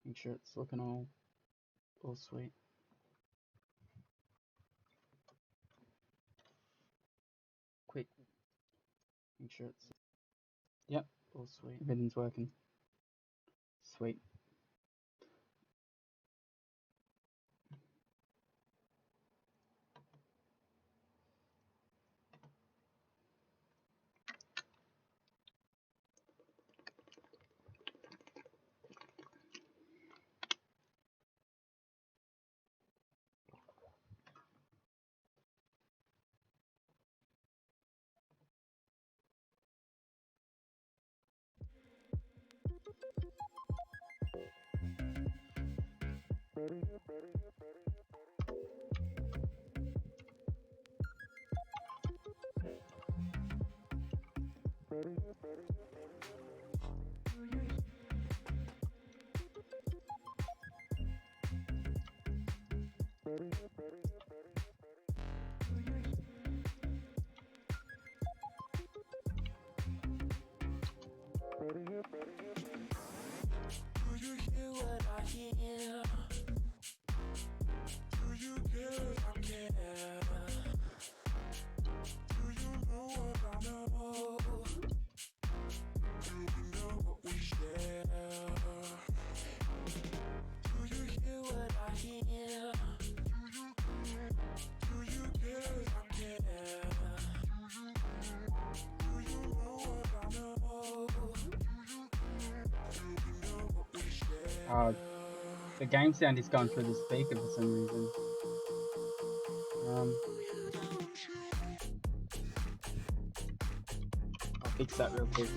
Make sure it's looking all sweet. Quick. Make sure it's yep, all sweet. Everything's working. Sweet. The game sound is going through the speaker for some reason. I'll fix that real quick.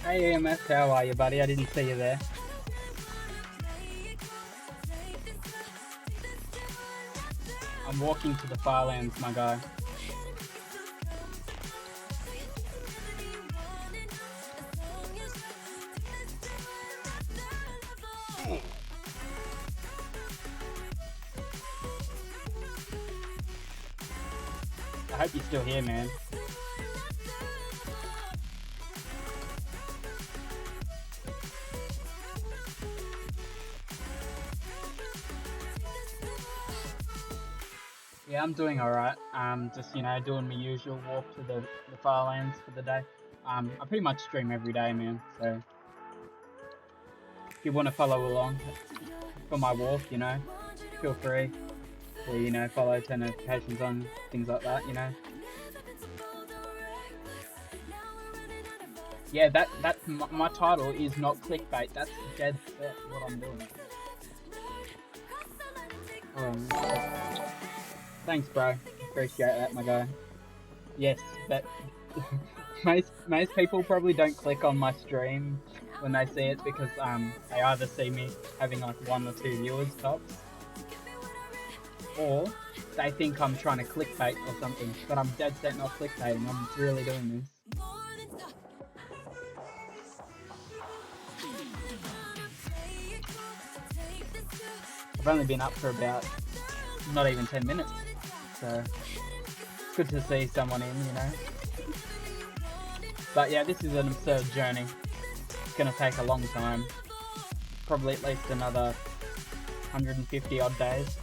Hey EMS, how are you, buddy? I didn't see you there. I'm walking to the Farlands, my guy. I hope you're still here, man. Yeah, I'm doing alright. Just, you know, doing my usual walk to the Farlands for the day. I pretty much stream every day, man, so if you want to follow along for my walk, you know, feel free to, you know, follow, turn notifications on, things like that, you know. Yeah, that's my title is not clickbait. That's dead set what I'm doing. Thanks, bro. Appreciate that, my guy. Yes, but most people probably don't click on my stream when they see it because they either see me having like 1 or 2 viewers tops, or they think I'm trying to clickbait or something. But I'm dead set not clickbaiting. I'm really doing this. I've only been up for about not even 10 minutes, so it's good to see someone in, you know. But yeah, this is an absurd journey. It's gonna take a long time, probably at least another 150 odd days.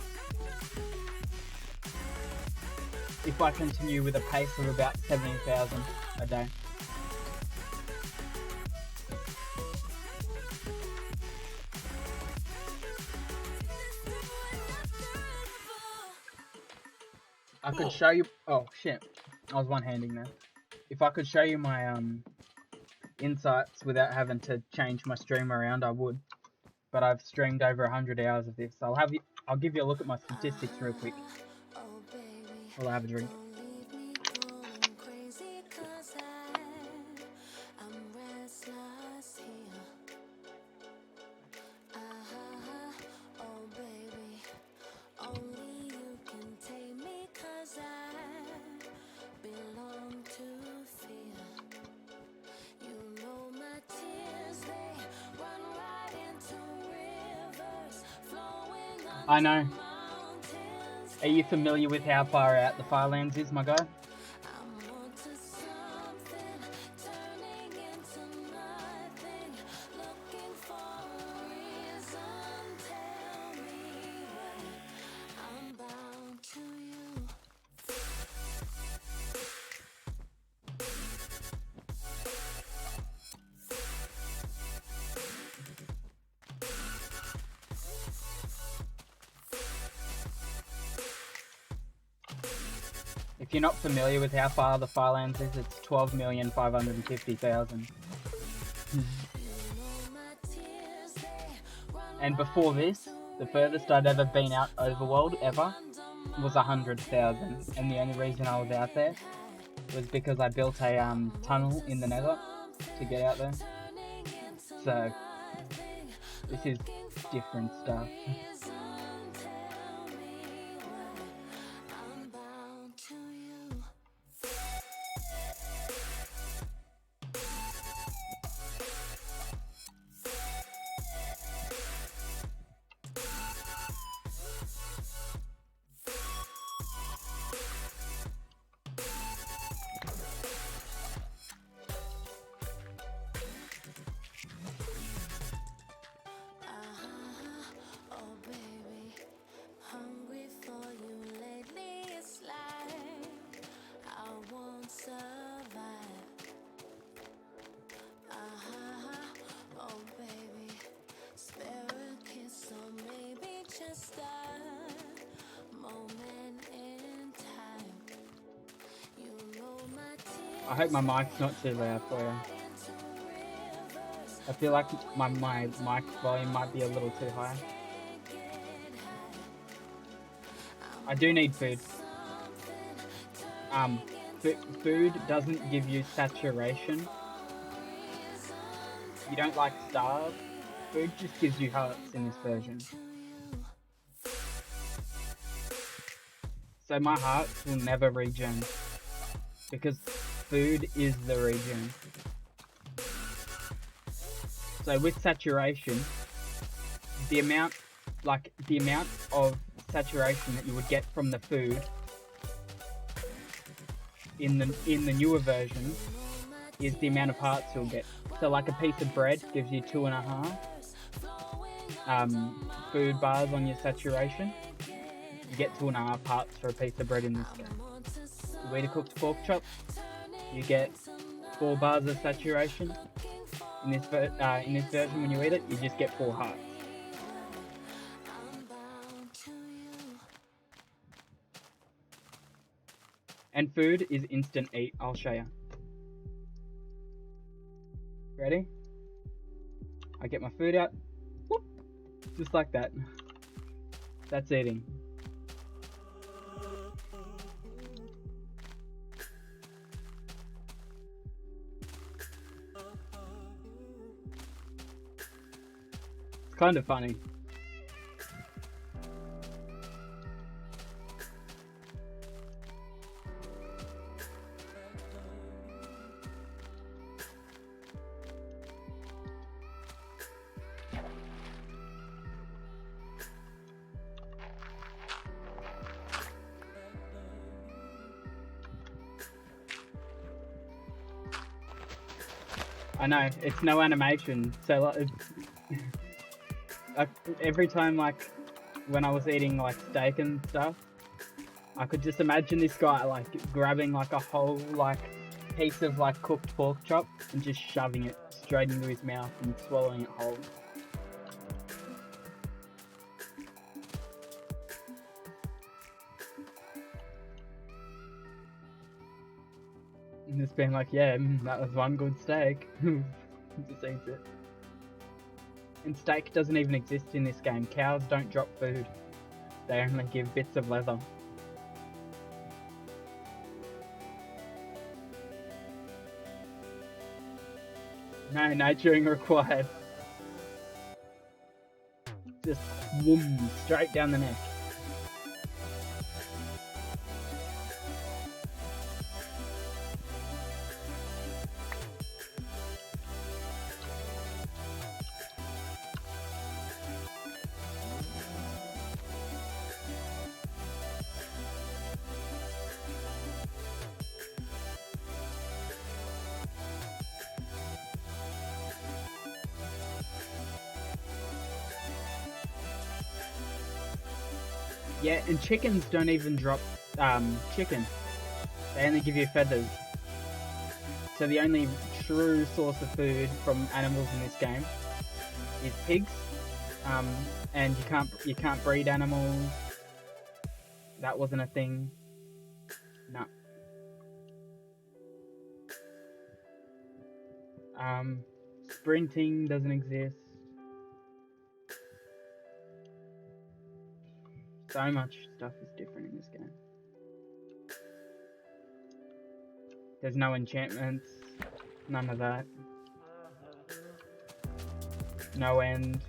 If I continue with a pace of about 70,000 a day. I could show you. Oh shit! I was one-handing there. If I could show you my insights without having to change my stream around, I would. But I've streamed over 100 hours of this. I'll give you a look at my statistics real quick. While I have a drink. I know. Are you familiar with how far out the Farlands is, my guy? If you're not familiar with how far the Farlands is, it's 12,550,000. And before this, the furthest I'd ever been out overworld ever was 100,000. And the only reason I was out there was because I built a tunnel in the nether to get out there. So this is different stuff. I hope my mic's not too loud for you. I feel like my mic volume might be a little too high. I do need food. Food doesn't give you saturation. You don't like starve. Food just gives you hearts in this version. So my hearts will never regen. Because food is the regen. So with saturation, the amount of saturation that you would get from the food in the newer version is the amount of hearts you'll get. So like a piece of bread gives you 2.5 food bars on your saturation. You get 2.5 hearts for a piece of bread in this game. You eat a cooked pork chop, you get 4 bars of saturation. In this version, when you eat it, you just get 4 hearts. And food is instant eat. I'll show you. Ready? I get my food out. Whoop, just like that. That's eating. It's kind of funny. I know, it's no animation, so like, every time, like, when I was eating, like, steak and stuff, I could just imagine this guy, like, grabbing, like, a whole, like, piece of, like, cooked pork chop and just shoving it straight into his mouth and swallowing it whole. And just being like, yeah, that was one good steak. Just eats it. And steak doesn't even exist in this game. Cows don't drop food. They only give bits of leather. No naturing required. Just whoom, straight down the neck. Yeah, and chickens don't even drop chicken. They only give you feathers. So the only true source of food from animals in this game is pigs. And you can't breed animals. That wasn't a thing. No. Sprinting doesn't exist. So much stuff is different in this game. There's no enchantments, none of that. No end.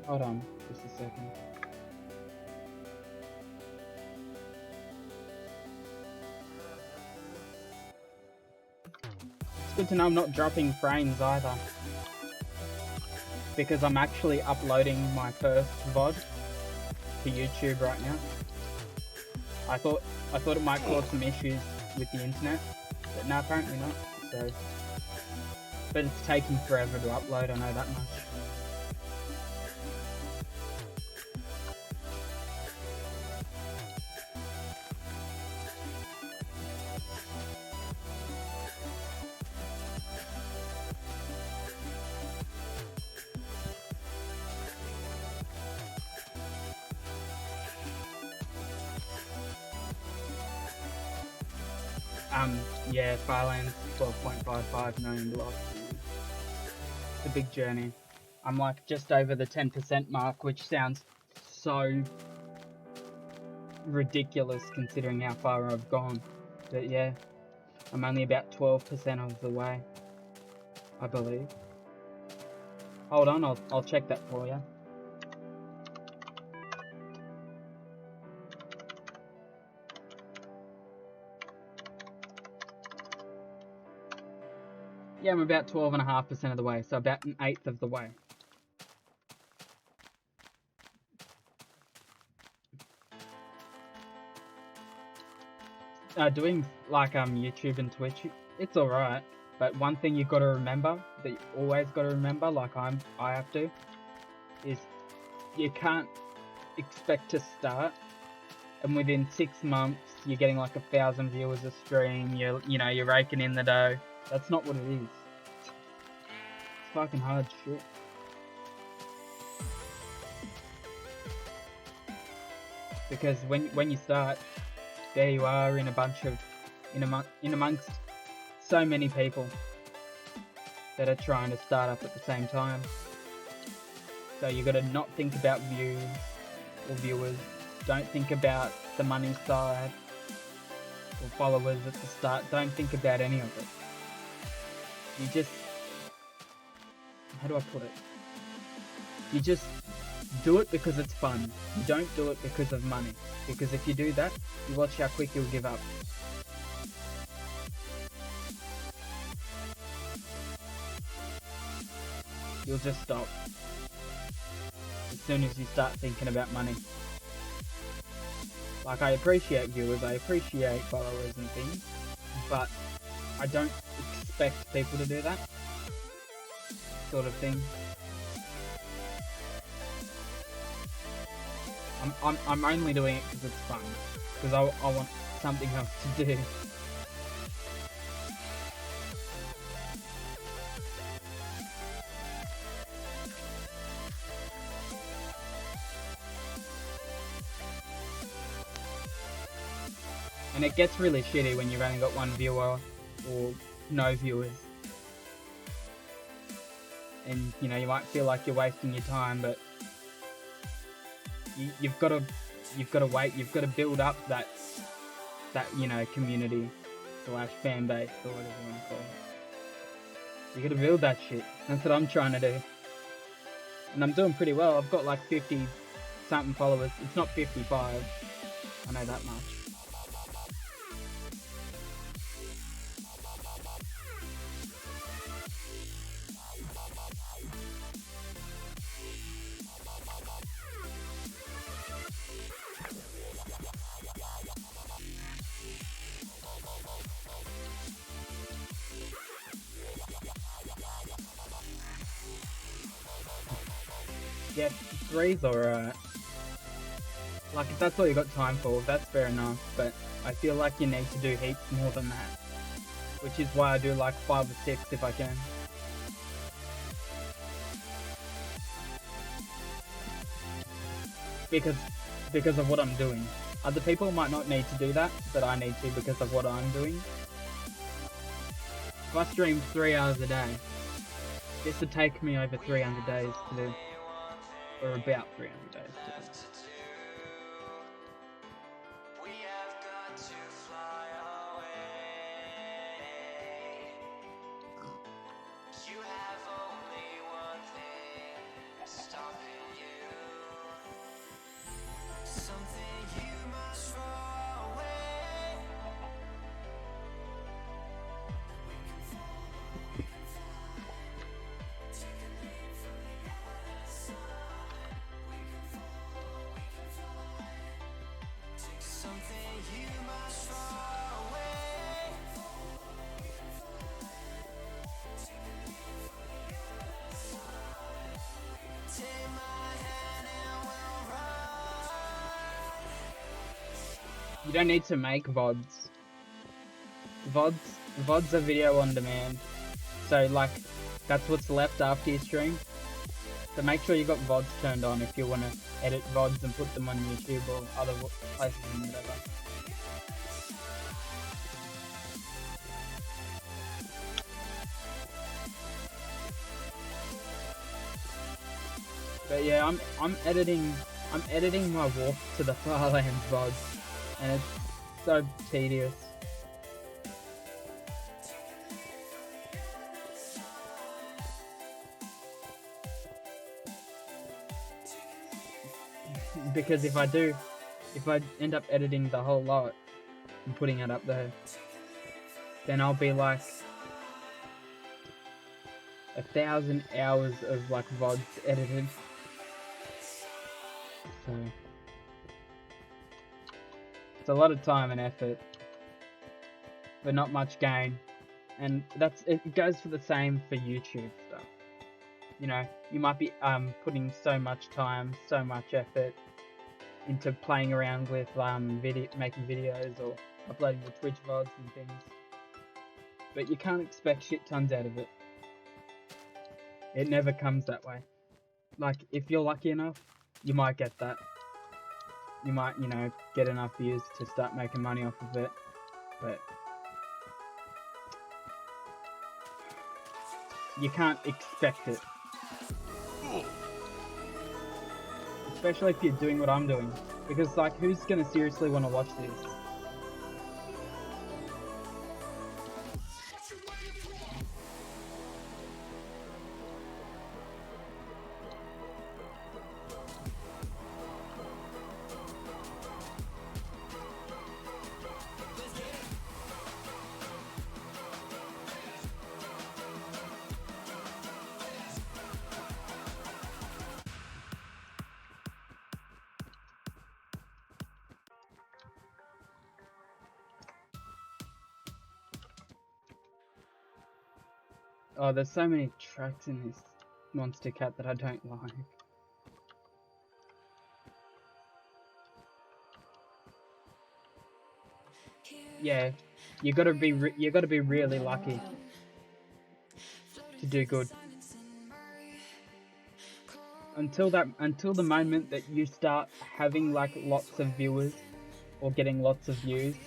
Hold on, just a second. It's good to know I'm not dropping frames either. because I'm actually uploading my first VOD to YouTube right now. I thought it might cause some issues with the internet, but no, apparently not. So, but it's taking forever to upload, I know that much. Yeah, Fireland's 12.55 million blocks. It's a big journey. I'm like just over the 10% mark, which sounds so ridiculous considering how far I've gone. But yeah, I'm only about 12% of the way, I believe. Hold on, I'll check that for you. Yeah, I'm about 12.5% of the way, so about an eighth of the way. Doing like YouTube and Twitch, it's alright. But one thing you gotta remember, that you always gotta remember, like I have to, is you can't expect to start and within 6 months you're getting like 1,000 viewers a stream, you're raking in the dough. That's not what it is. It's fucking hard shit. Because when you start, there you are in amongst so many people that are trying to start up at the same time. So you gotta not think about views or viewers. Don't think about the money side or followers at the start. Don't think about any of it. You just, how do I put it? You just do it because it's fun. You don't do it because of money. Because if you do that, you watch how quick you'll give up. You'll just stop as soon as you start thinking about money. Like, I appreciate viewers, I appreciate followers and things, but I don't expect people to do that sort of thing. I'm only doing it because it's fun, because I want something else to do. And it gets really shitty when you've only got one viewer or no viewers. And you might feel like you're wasting your time, but you've got to wait. You've got to build up that community / fan base or whatever you want to call it. You got to build that shit. That's what I'm trying to do, and I'm doing pretty well. I've got like 50 something followers. It's not 55. I know that much. Yeah, 3's alright. Like, if that's all you got time for, that's fair enough, but I feel like you need to do heaps more than that. Which is why I do like 5 or 6 if I can. Because of what I'm doing. Other people might not need to do that, but I need to because of what I'm doing. If I stream 3 hours a day, this would take me over 300 days to do. Or about 300 days to do. You don't need to make VODs. VODs are video on demand. So like, that's what's left after your stream. So make sure you got VODs turned on if you want to edit VODs and put them on YouTube or other places and whatever. But yeah, I'm editing my walk to the Farlands VODs, and it's so tedious. Because if I end up editing the whole lot and putting it up there, then I'll be like 1,000 hours of like VODs edited. So it's a lot of time and effort, but not much gain. And it goes for the same for YouTube stuff. You know, you might be putting so much time, so much effort into playing around with making videos or uploading the Twitch VODs and things, but you can't expect shit tons out of it. It never comes that way. Like, if you're lucky enough, you might get that. You might, you know, get enough views to start making money off of it, but you can't expect it. Especially if you're doing what I'm doing. Because, like, who's gonna seriously want to watch this? Oh, there's so many tracks in this Monstercat that I don't like. Yeah, you gotta be really lucky to do good. Until the moment that you start having like lots of viewers or getting lots of views,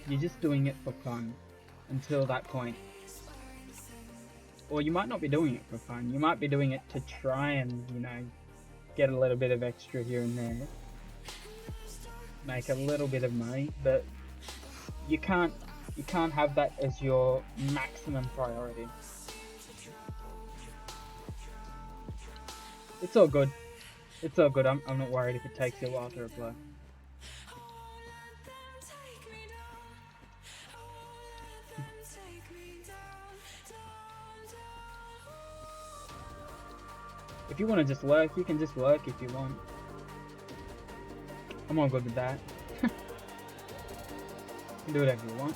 you're just doing it for fun. Until that point. Or you might not be doing it for fun. You might be doing it to try and, you know, get a little bit of extra here and there. Make a little bit of money, but you can't have that as your maximum priority. It's all good. It's all good. I'm not worried if it takes you a while to reply. If you want to just lurk, you can just lurk if you want. I'm all good with that. You can do whatever you want.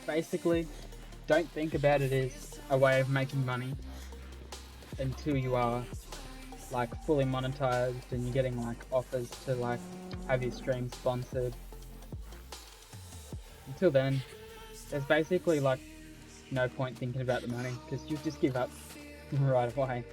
Basically, don't think about it as a way of making money until you are like fully monetized and you're getting like offers to like have your stream sponsored. Until then, there's basically like no point thinking about the money because you just give up right away.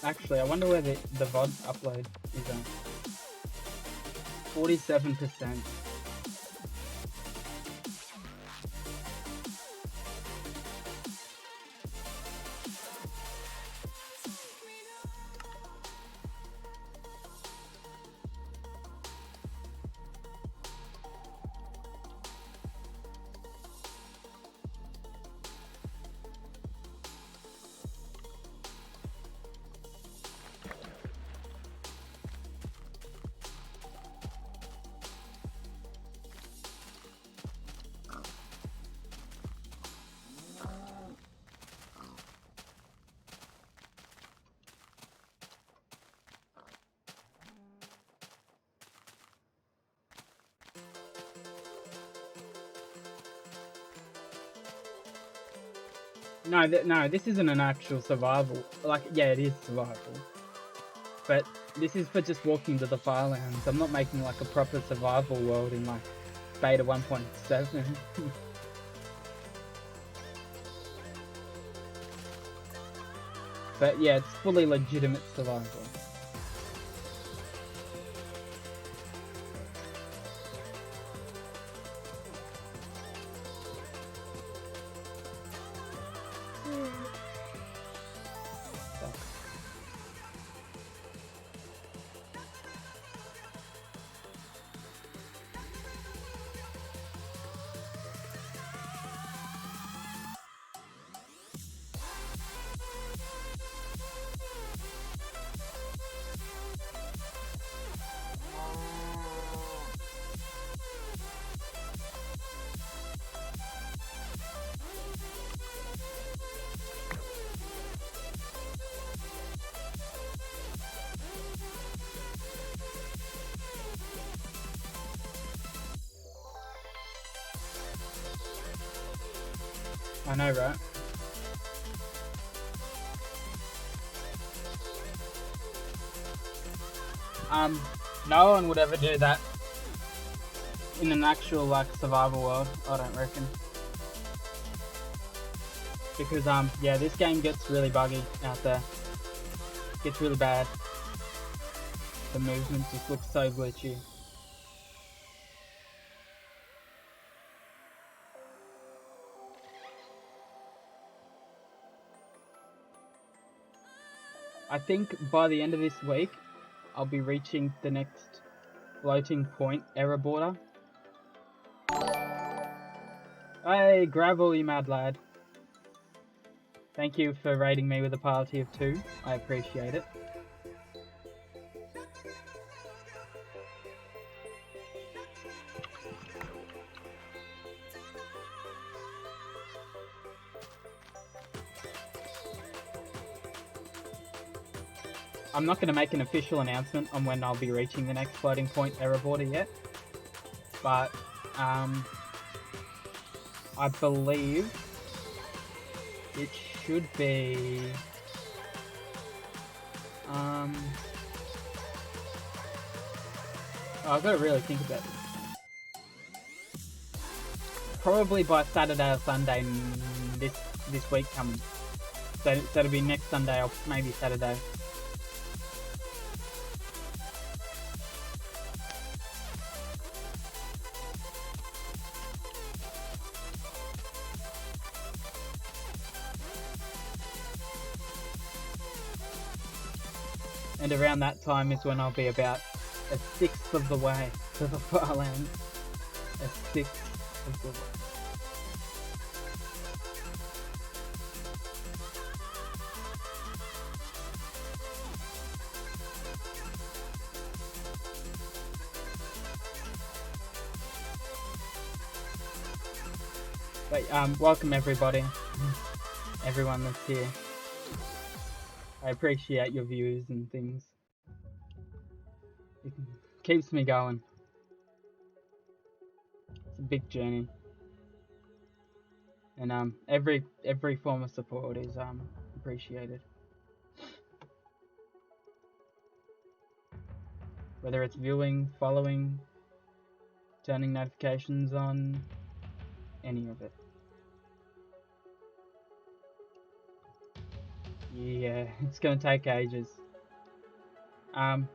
Actually, I wonder where the VOD upload is on. 47%. No, no, this isn't an actual survival. Like, yeah, it is survival. But this is for just walking to the Firelands. I'm not making like a proper survival world in like beta 1.7. But yeah, it's fully legitimate survival. I know, right? No one would ever do that in an actual like survival world, I don't reckon. Because yeah, this game gets really buggy out there. Gets really bad. The movement just looks so glitchy. I think by the end of this week, I'll be reaching the next floating point error border. Hey, Gravel, you mad lad. Thank you for raiding me with a party of 2. I appreciate it. I'm not going to make an official announcement on when I'll be reaching the next floating point error border yet, but I believe it should be I've got to really think about this. Probably by Saturday or Sunday this week coming. So it'll be next Sunday or maybe Saturday. And around that time is when I'll be about a sixth of the way to the Firelands. A sixth of the way. But welcome everybody, everyone that's here. I appreciate your views and things. It keeps me going. It's a big journey, and every form of support is appreciated. Whether it's viewing, following, turning notifications on, any of it. Yeah, it's gonna take ages. Um,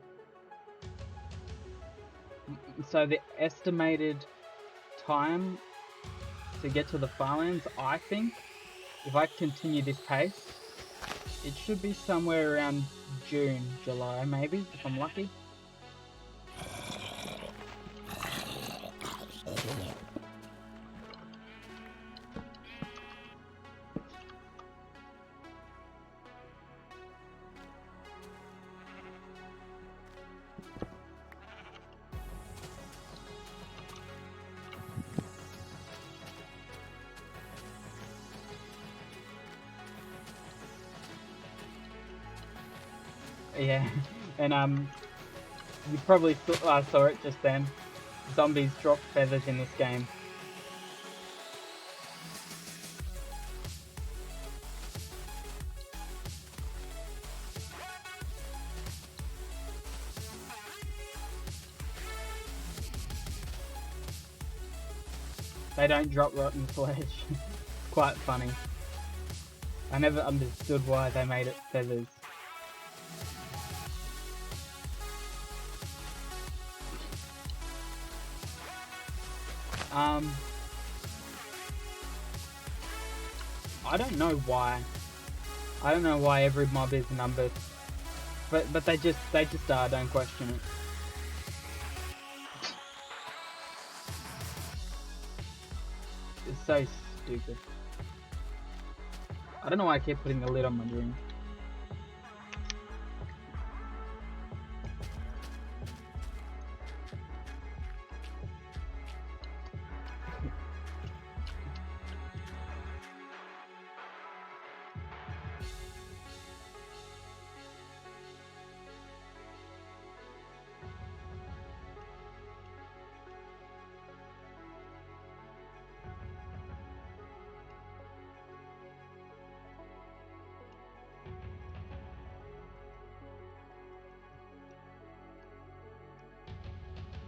so the estimated time to get to the Farlands, I think, if I continue this pace, it should be somewhere around June, July, maybe, if I'm lucky. Yeah, and you probably saw it just then. Zombies drop feathers in this game. They don't drop rotten flesh. It's quite funny. I never understood why they made it feathers. I don't know why. I don't know why every mob is numbered, but they just are. Don't question it. It's so stupid. I don't know why I keep putting the lid on my drink.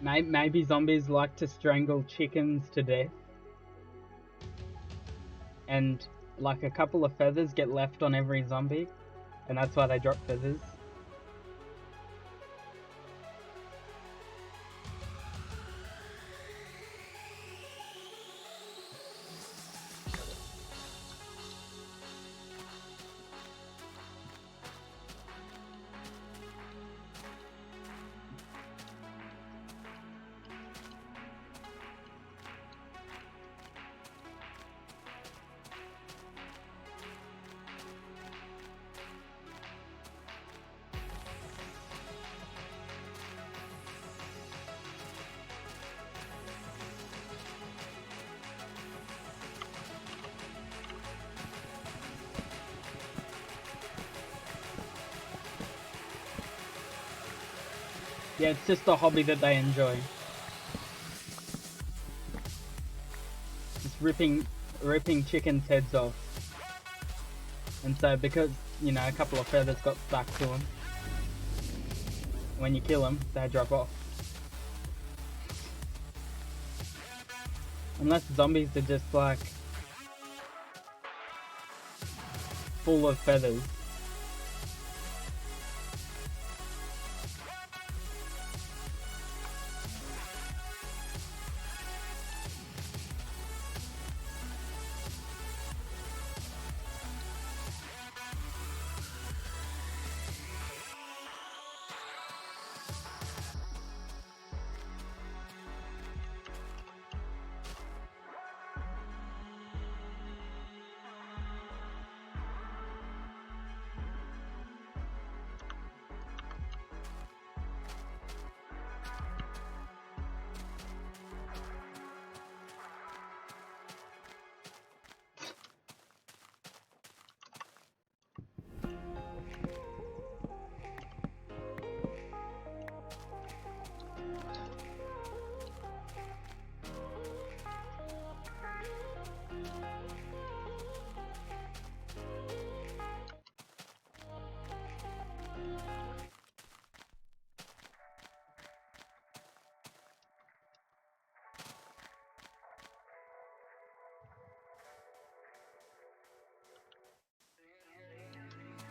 Maybe zombies like to strangle chickens to death, and like a couple of feathers get left on every zombie, and that's why they drop feathers. Yeah, it's just a hobby that they enjoy. Just ripping chickens' heads off. And so because, you know, a couple of feathers got stuck to them, when you kill them, they drop off. Unless zombies are just like full of feathers.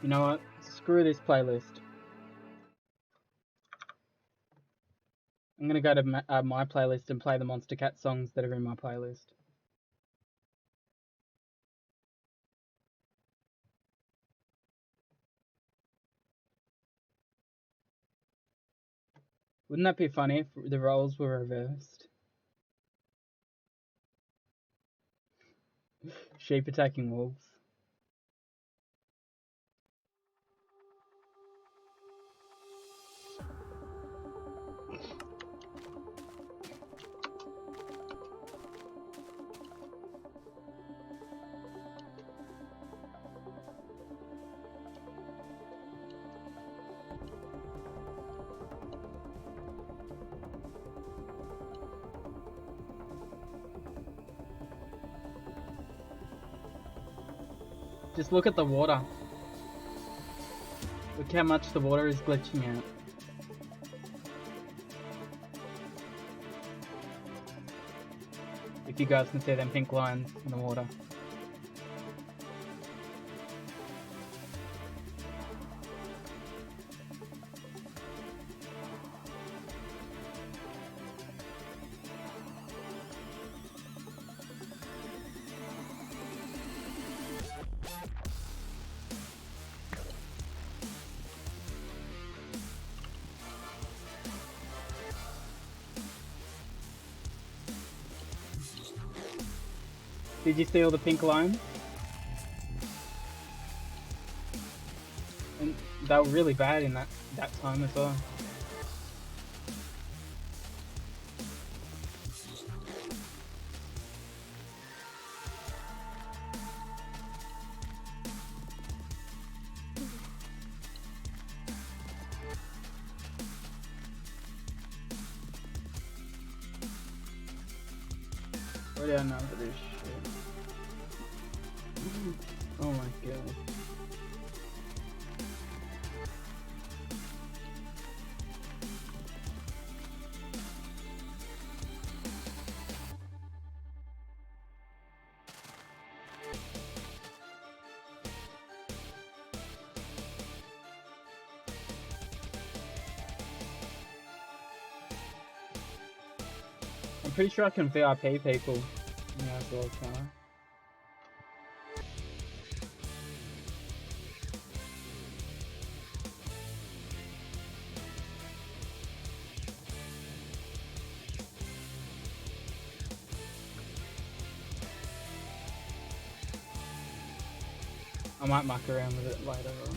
You know what? Screw this playlist. I'm gonna go to my playlist and play the Monster Cat songs that are in my playlist. Wouldn't that be funny if the roles were reversed? Sheep attacking wolves. Just look at the water. Look how much the water is glitching out. If you guys can see them pink lines in the water. Did you see all the pink lines? And they were really bad in that time as well. What do I know for this shit? Oh my god. I'm pretty sure I can VIP people. Yeah, as well, can I? I might muck around with it later on.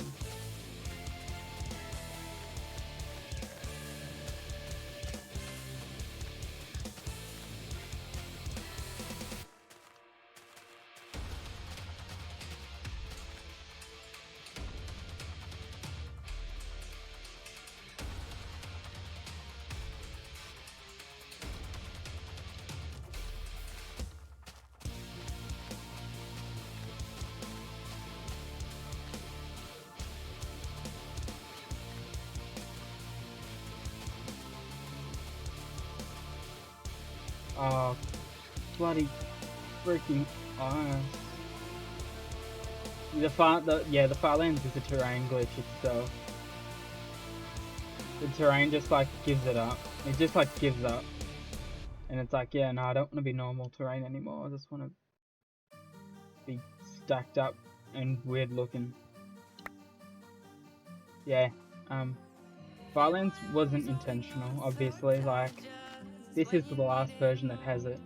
Oh, bloody freaking ass. The Farlands is a terrain glitch itself. The terrain just like gives it up. It just like gives up. And it's like, yeah, no, I don't want to be normal terrain anymore. I just want to be stacked up and weird looking. Yeah, Farlands wasn't intentional, obviously. Like, this is the last version that has it.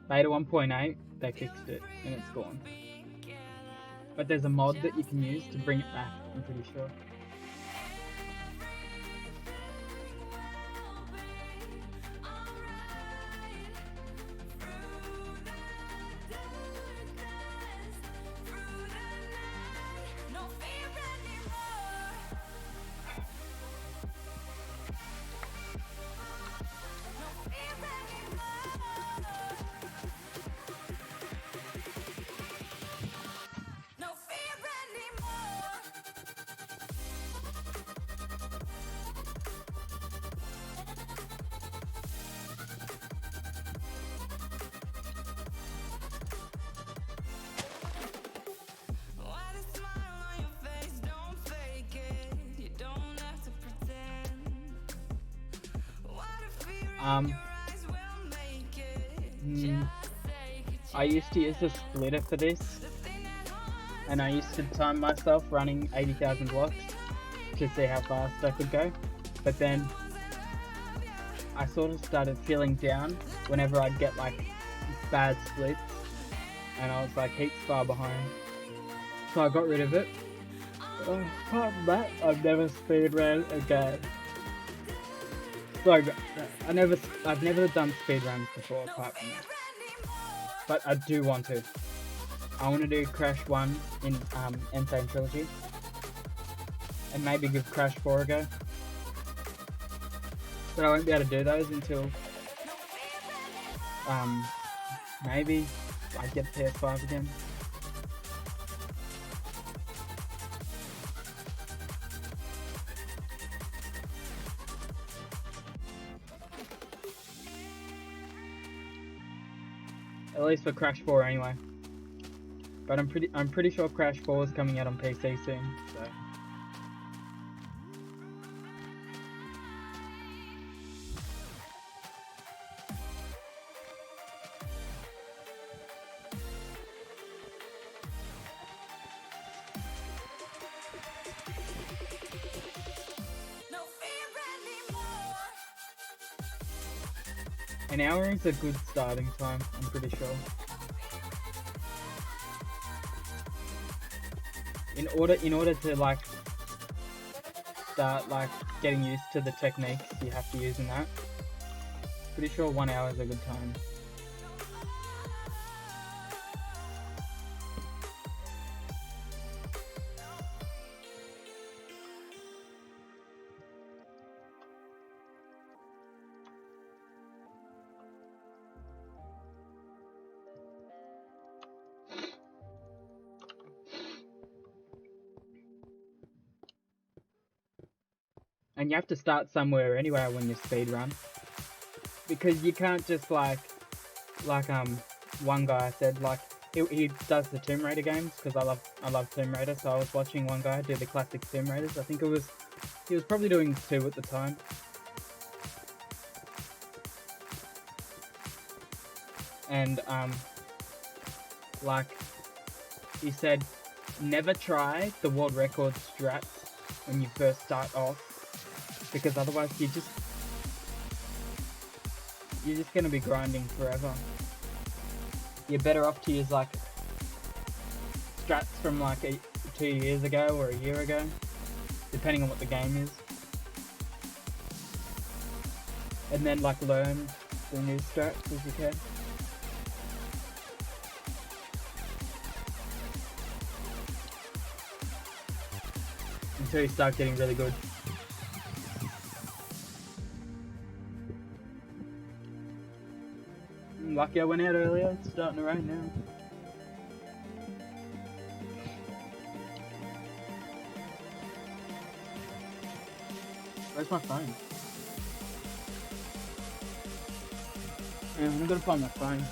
Beta 1.8, they fixed it, and it's gone. But there's a mod that you can use to bring it back, I'm pretty sure. I used to use a splitter for this, and I used to time myself running 80,000 blocks to see how fast I could go. But then I sort of started feeling down whenever I'd get like bad splits, and I was like heaps far behind. So I got rid of it. Apart from that, I've never speedrun again. Sorry, I've never done speedruns before apart from that. But I do want to. I want to do Crash 1 in N. Sane Trilogy. And maybe give Crash 4 a go. But I won't be able to do those until maybe I get PS5 again. At least for Crash 4 anyway. But I'm pretty sure Crash 4 is coming out on PC soon, so. An hour is a good starting time, I'm pretty sure. In order to like start like getting used to the techniques you have to use in that, pretty sure 1 hour is a good time. And you have to start somewhere anyway when you speedrun, because you can't just like one guy said, like he does the Tomb Raider games, because I love Tomb Raider, so I was watching one guy do the classic Tomb Raiders. I think he was probably doing 2 at the time. And like he said, never try the world record strats when you first start off, because otherwise you're just gonna be grinding forever. You're better off to use like strats from like 2 years ago or a year ago, depending on what the game is, and then like learn the new strats as you can. Until you start getting really good. Lucky I went out earlier, it's starting to rain now. Where's my phone? I'm gonna find my phone.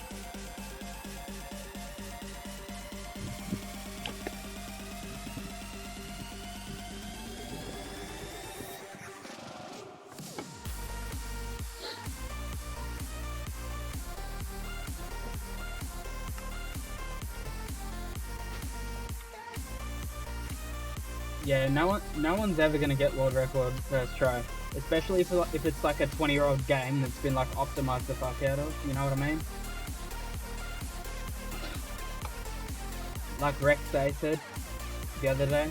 Yeah, no one's ever gonna get world record first try, especially if it's like a 20-year-old game that's been like optimized the fuck out of. You know what I mean? Like Rex Day said the other day.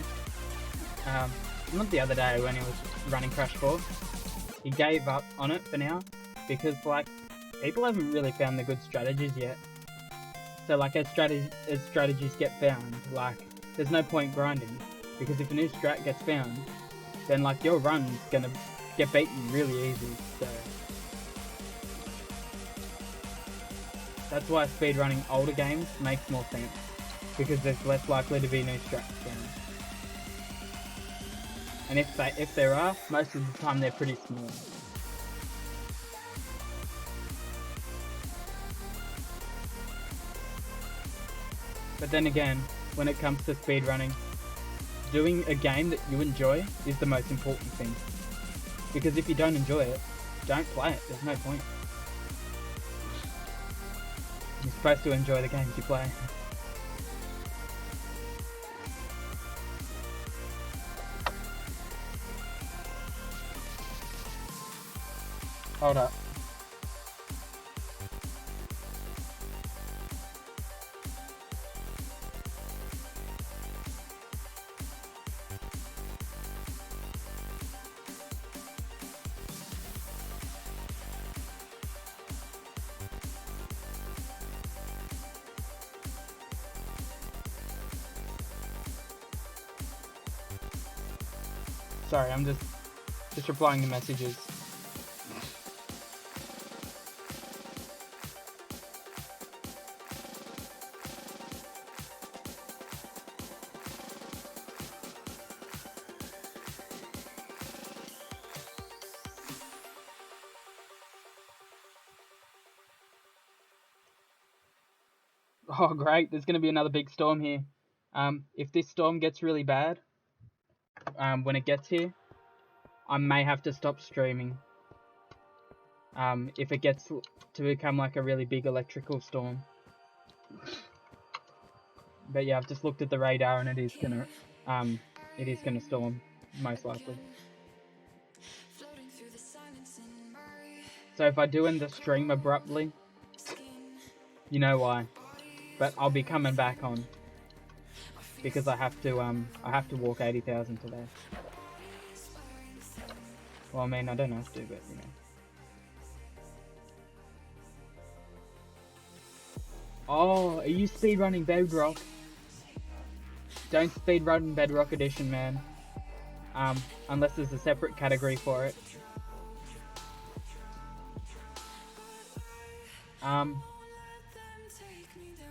Not the other day, when he was running Crash 4. He gave up on it for now because like people haven't really found the good strategies yet. So like as strategies get found, like there's no point grinding. Because if a new strat gets found, then like your run's gonna get beaten really easy, so that's why speedrunning older games makes more sense, because there's less likely to be new strats found. And if there are, most of the time they're pretty small. But then again, when it comes to speedrunning, doing a game that you enjoy is the most important thing. Because if you don't enjoy it, don't play it. There's no point. You're supposed to enjoy the games you play. Hold up. Sorry, I'm just replying to messages. Oh great, there's gonna be another big storm here. If this storm gets really bad, when it gets here, I may have to stop streaming. If it gets to become like a really big electrical storm. But yeah, I've just looked at the radar and it is gonna storm, most likely. So if I do end the stream abruptly, you know why. But I'll be coming back on because I have to walk 80,000 today. Well, I mean, I don't have to, but you know. Oh, are you speedrunning Bedrock? Don't speedrun Bedrock Edition, man. Unless there's a separate category for it.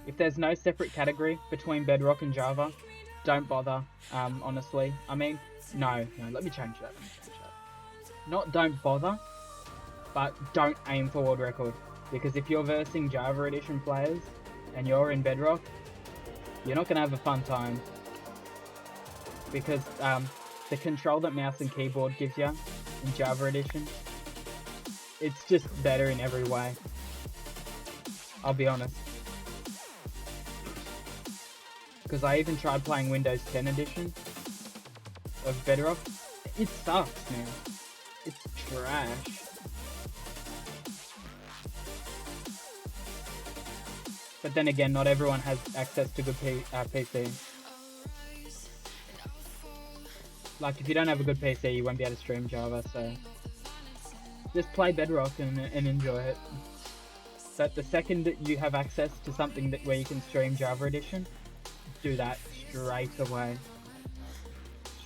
If there's no separate category between Bedrock and Java, don't bother, honestly. I mean, no, let me change that. Not don't bother, but don't aim for world record. Because if you're versing Java Edition players, and you're in Bedrock, you're not going to have a fun time. Because the control that mouse and keyboard gives you in Java Edition, it's just better in every way. I'll be honest. Because I even tried playing Windows 10 Edition of Bedrock. It sucks, man. It's trash. But then again, not everyone has access to good PC. Like, if you don't have a good PC, you won't be able to stream Java, so just play Bedrock and enjoy it. But the second that you have access to something where you can stream Java Edition, do that straight away.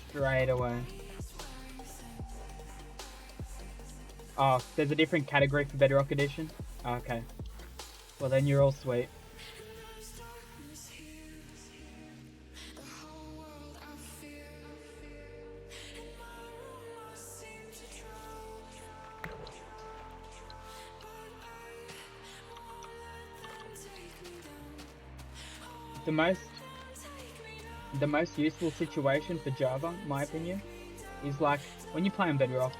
Straight away. Oh, there's a different category for Bedrock Edition? Oh, okay. Well, then you're all sweet. The most useful situation for Java, in my opinion, is like when you play on Bedrock,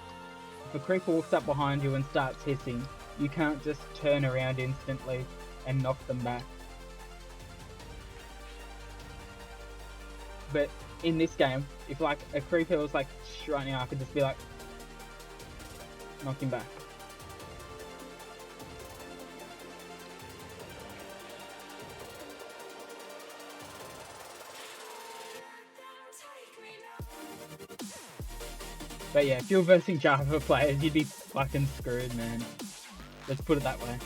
if a creeper walks up behind you and starts hissing, you can't just turn around instantly and knock them back. But in this game, if like a creeper was like right now, I could just be like, knock him back. But yeah, if you're versing Java players, you'd be fucking screwed, man. Let's put it that way.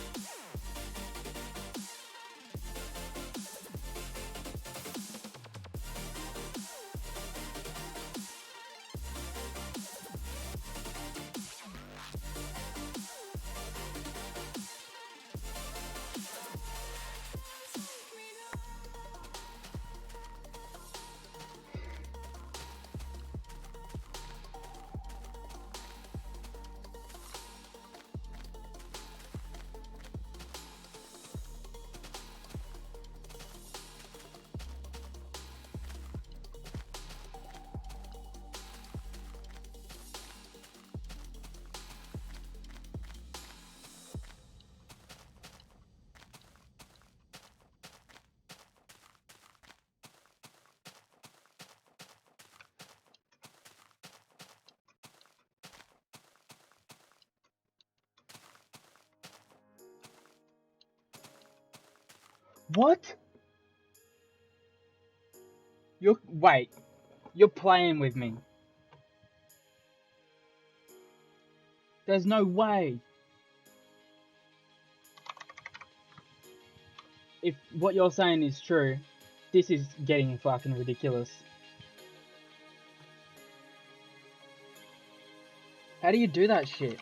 What? Wait. You're playing with me. There's no way. If what you're saying is true, this is getting fucking ridiculous. How do you do that shit?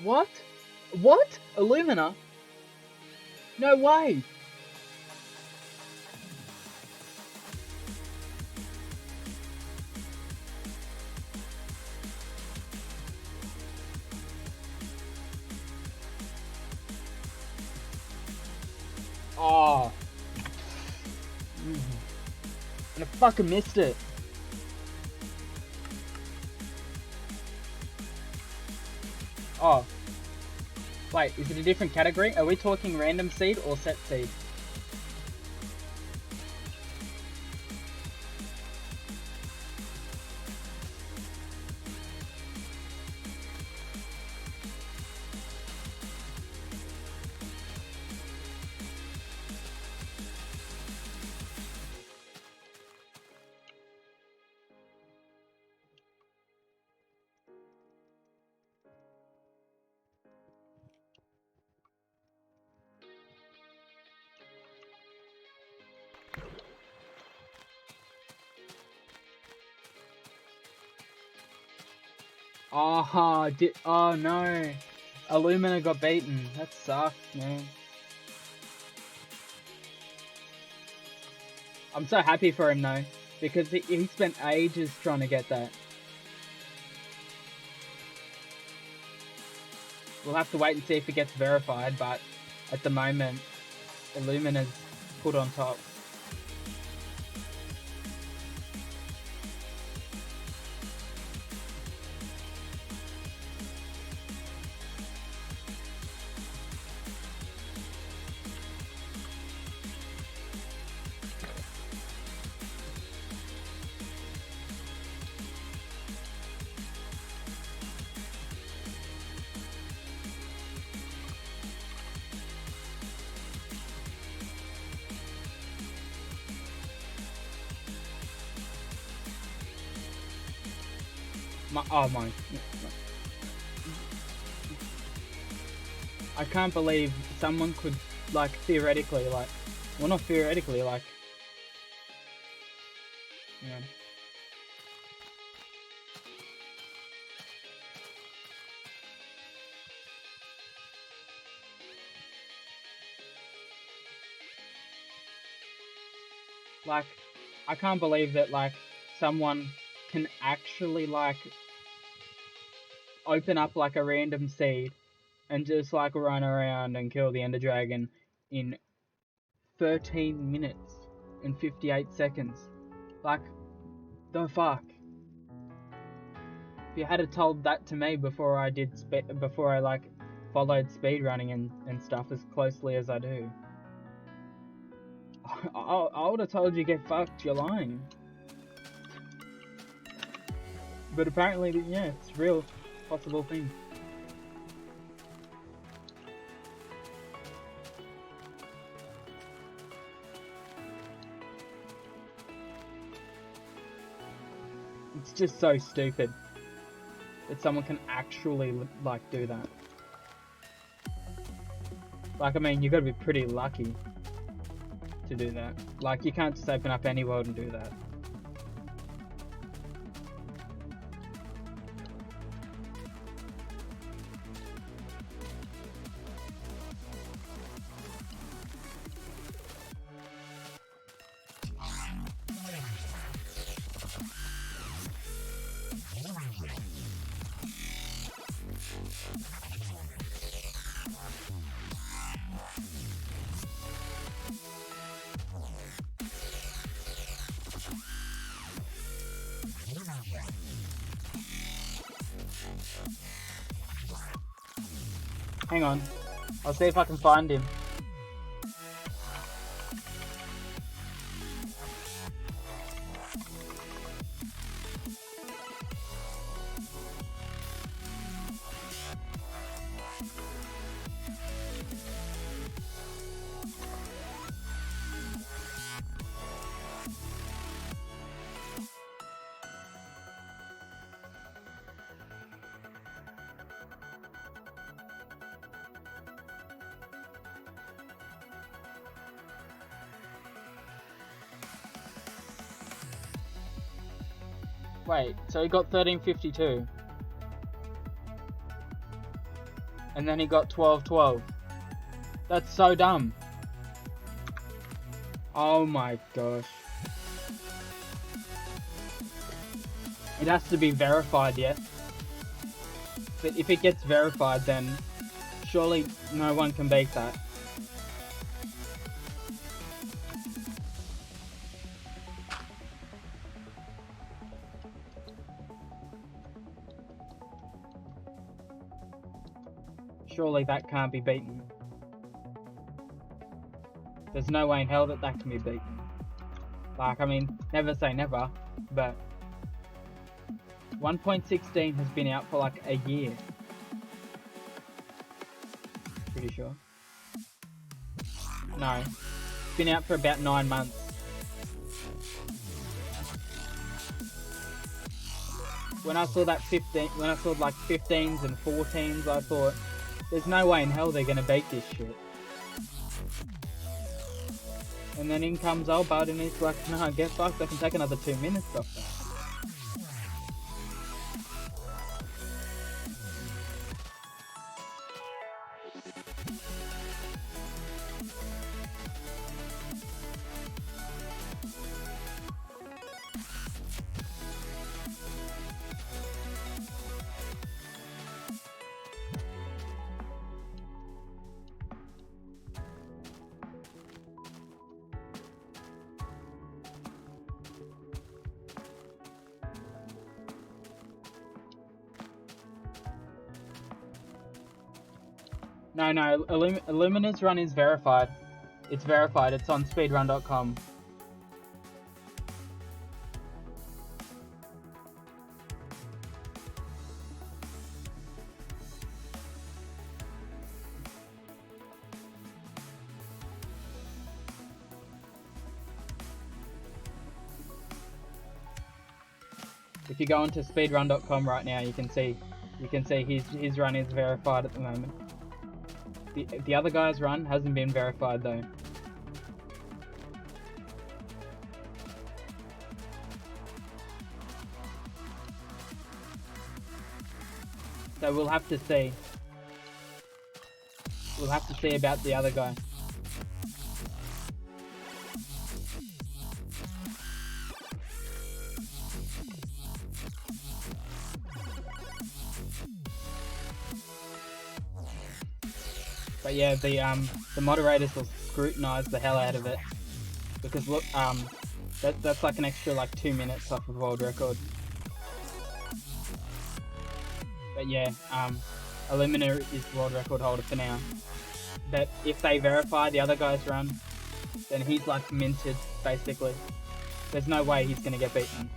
What? What? Illumina? No way! Oh. And I fucking missed it. Oh. Wait, is it a different category? Are we talking random seed or set seed? Oh no. Illumina got beaten. That sucks, man. I'm so happy for him though, because he spent ages trying to get that. We'll have to wait and see if it gets verified, but at the moment, Illumina's put on top. My. I can't believe someone could, like, theoretically, like, well, not theoretically, like, you know. Like, I can't believe that, like, someone can actually, like, open up, like, a random seed and just, like, run around and kill the Ender Dragon in 13 minutes and 58 seconds. Like, the fuck? If you had told that to me before I like, followed speedrunning and stuff as closely as I do, I would have told you get fucked, you're lying. But apparently, yeah, it's a real possible thing. It's just so stupid that someone can actually, like, do that. Like, I mean, you gotta be pretty lucky to do that. Like, you can't just open up any world and do that. Hang on. I'll see if I can find him. Wait, so he got 1352. And then he got 1212. That's so dumb. Oh my gosh. It has to be verified yet. But if it gets verified, then surely no one can beat that. Surely that can't be beaten. There's no way in hell that that can be beaten. Like, I mean, never say never, but 1.16 has been out for like a year. Pretty sure. No, it's been out for about 9 months. When I saw that 15, when I saw like 15s and 14s, I thought, there's no way in hell they're gonna beat this shit. And then in comes old Bud and he's like, no, get fucked, I can take another 2 minutes off that. No, Illumina's run is verified. It's verified, it's on speedrun.com. If you go onto speedrun.com right now, you can see his run is verified at the moment. The other guy's run hasn't been verified though. So we'll have to see. We'll have to see about the other guy. But yeah, the moderators will scrutinize the hell out of it, because look, that's like an extra like 2 minutes off of world record. But yeah, Illumina is world record holder for now. But if they verify the other guy's run, then he's like minted basically. There's no way he's gonna get beaten.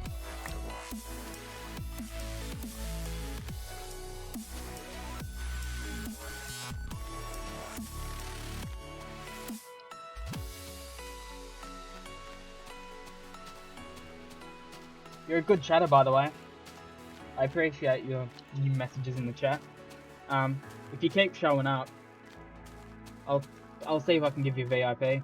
You're a good chatter, by the way. I appreciate your messages in the chat. If you keep showing up, I'll see if I can give you VIP.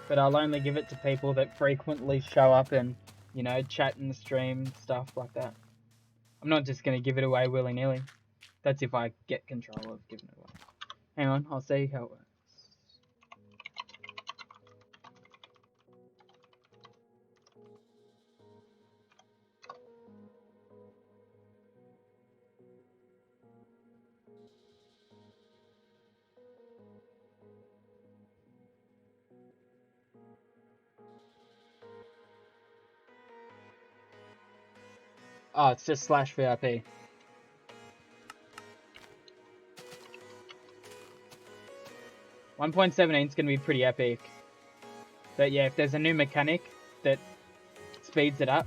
But I'll only give it to people that frequently show up and, you know, chat in the stream, stuff like that. I'm not just gonna give it away willy-nilly. That's if I get control of giving it away. Hang on, I'll see how it works. Oh, it's just /VIP. .17 is going to be pretty epic. But yeah, if there's a new mechanic that speeds it up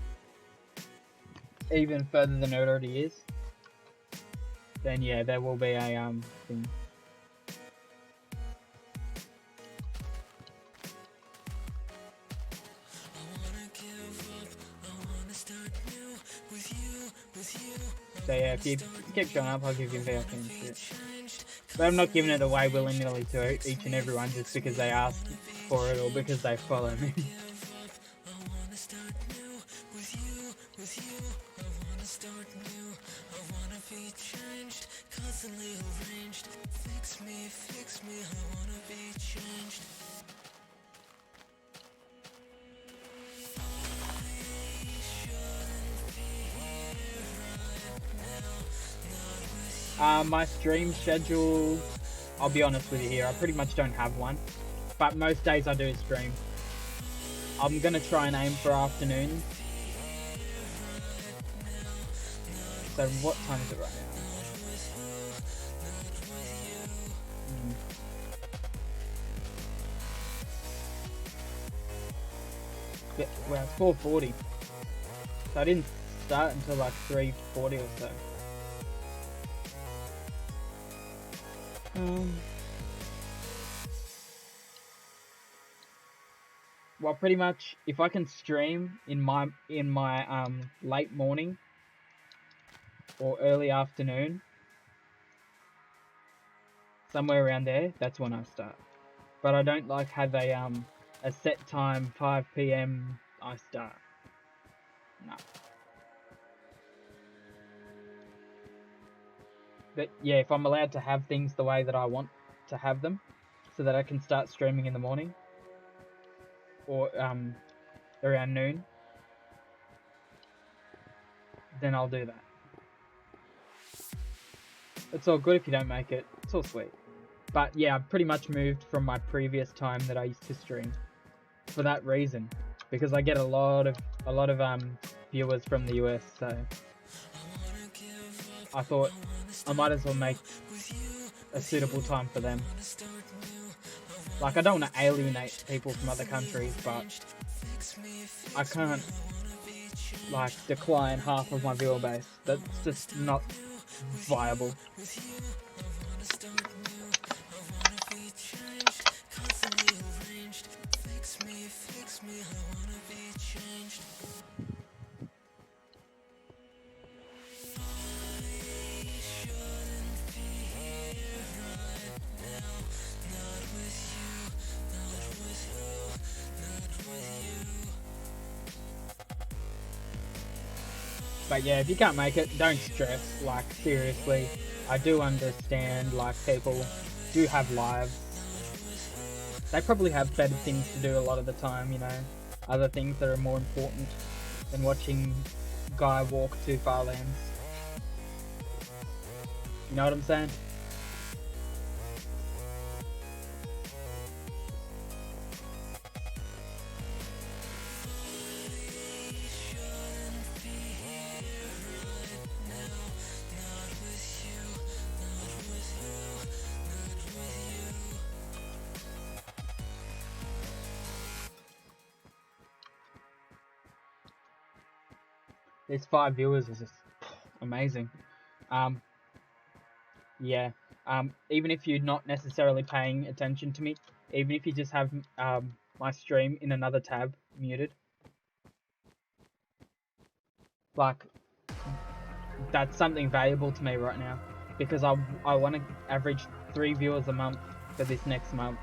even further than it already is, then yeah, there will be a thing. So yeah, if you keep showing up, I'll give you VIP and shit. But I'm not giving it away willy-nilly to each and everyone just because they ask for it or because they follow me. My stream schedule, I'll be honest with you here, I pretty much don't have one, but most days I do stream. I'm gonna try and aim for afternoons. So what time is it right now? Yeah, well, it's 4:40. So I didn't start until like 3:40 or so. Well, pretty much, if I can stream in my late morning or early afternoon, somewhere around there, that's when I start. But I don't like have a set time, 5 p.m. I start. No. But yeah, if I'm allowed to have things the way that I want to have them, so that I can start streaming in the morning or around noon, then I'll do that. It's all good if you don't make it. It's all sweet. But yeah, I've pretty much moved from my previous time that I used to stream for that reason, because I get a lot of viewers from the US, so I thought I might as well make a suitable time for them. Like, I don't want to alienate people from other countries, but I can't like decline half of my viewer base. That's just not viable. But yeah, if you can't make it, don't stress. Like, seriously, I do understand, like, people do have lives. They probably have better things to do a lot of the time, you know, other things that are more important than watching Guy walk to far lands. You know what I'm saying? These 5 viewers is just amazing. Yeah. Even if you're not necessarily paying attention to me, even if you just have my stream in another tab muted, like, that's something valuable to me right now, because I want to average 3 viewers a month for this next month,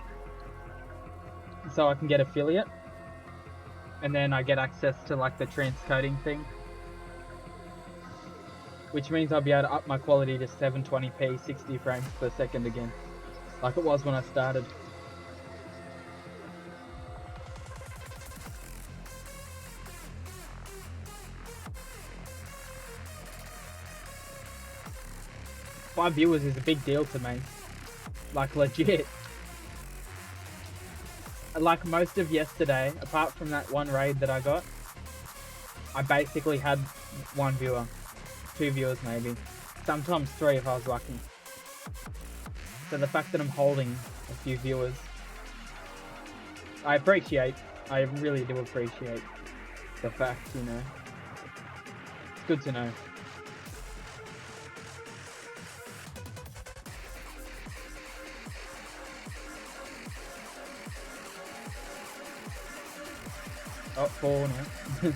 so I can get affiliate, and then I get access to like the transcoding thing, which means I'll be able to up my quality to 720p 60 frames per second again, like it was when I started. Five viewers is a big deal to me, like legit. Like most of yesterday, apart from that one raid that I got, I basically had 1 viewer, 2 viewers maybe, sometimes 3 if I was lucky. So the fact that I'm holding a few viewers, I really do appreciate the fact, you know. It's good to know. Oh, 4 now.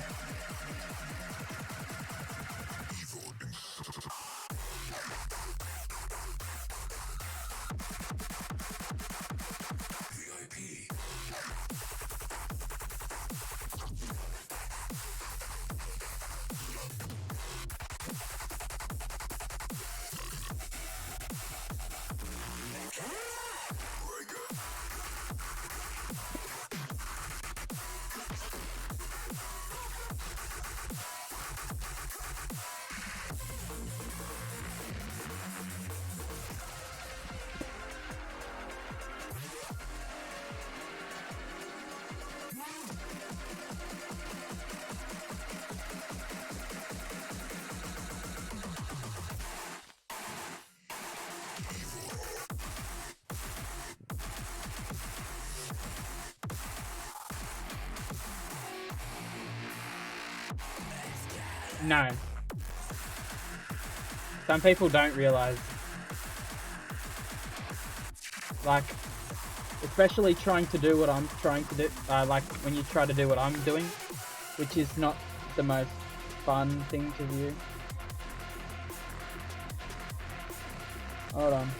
No. Some people don't realize. Like, especially trying to do what I'm trying to do. Like, when you try to do what I'm doing, which is not the most fun thing to view. Hold on.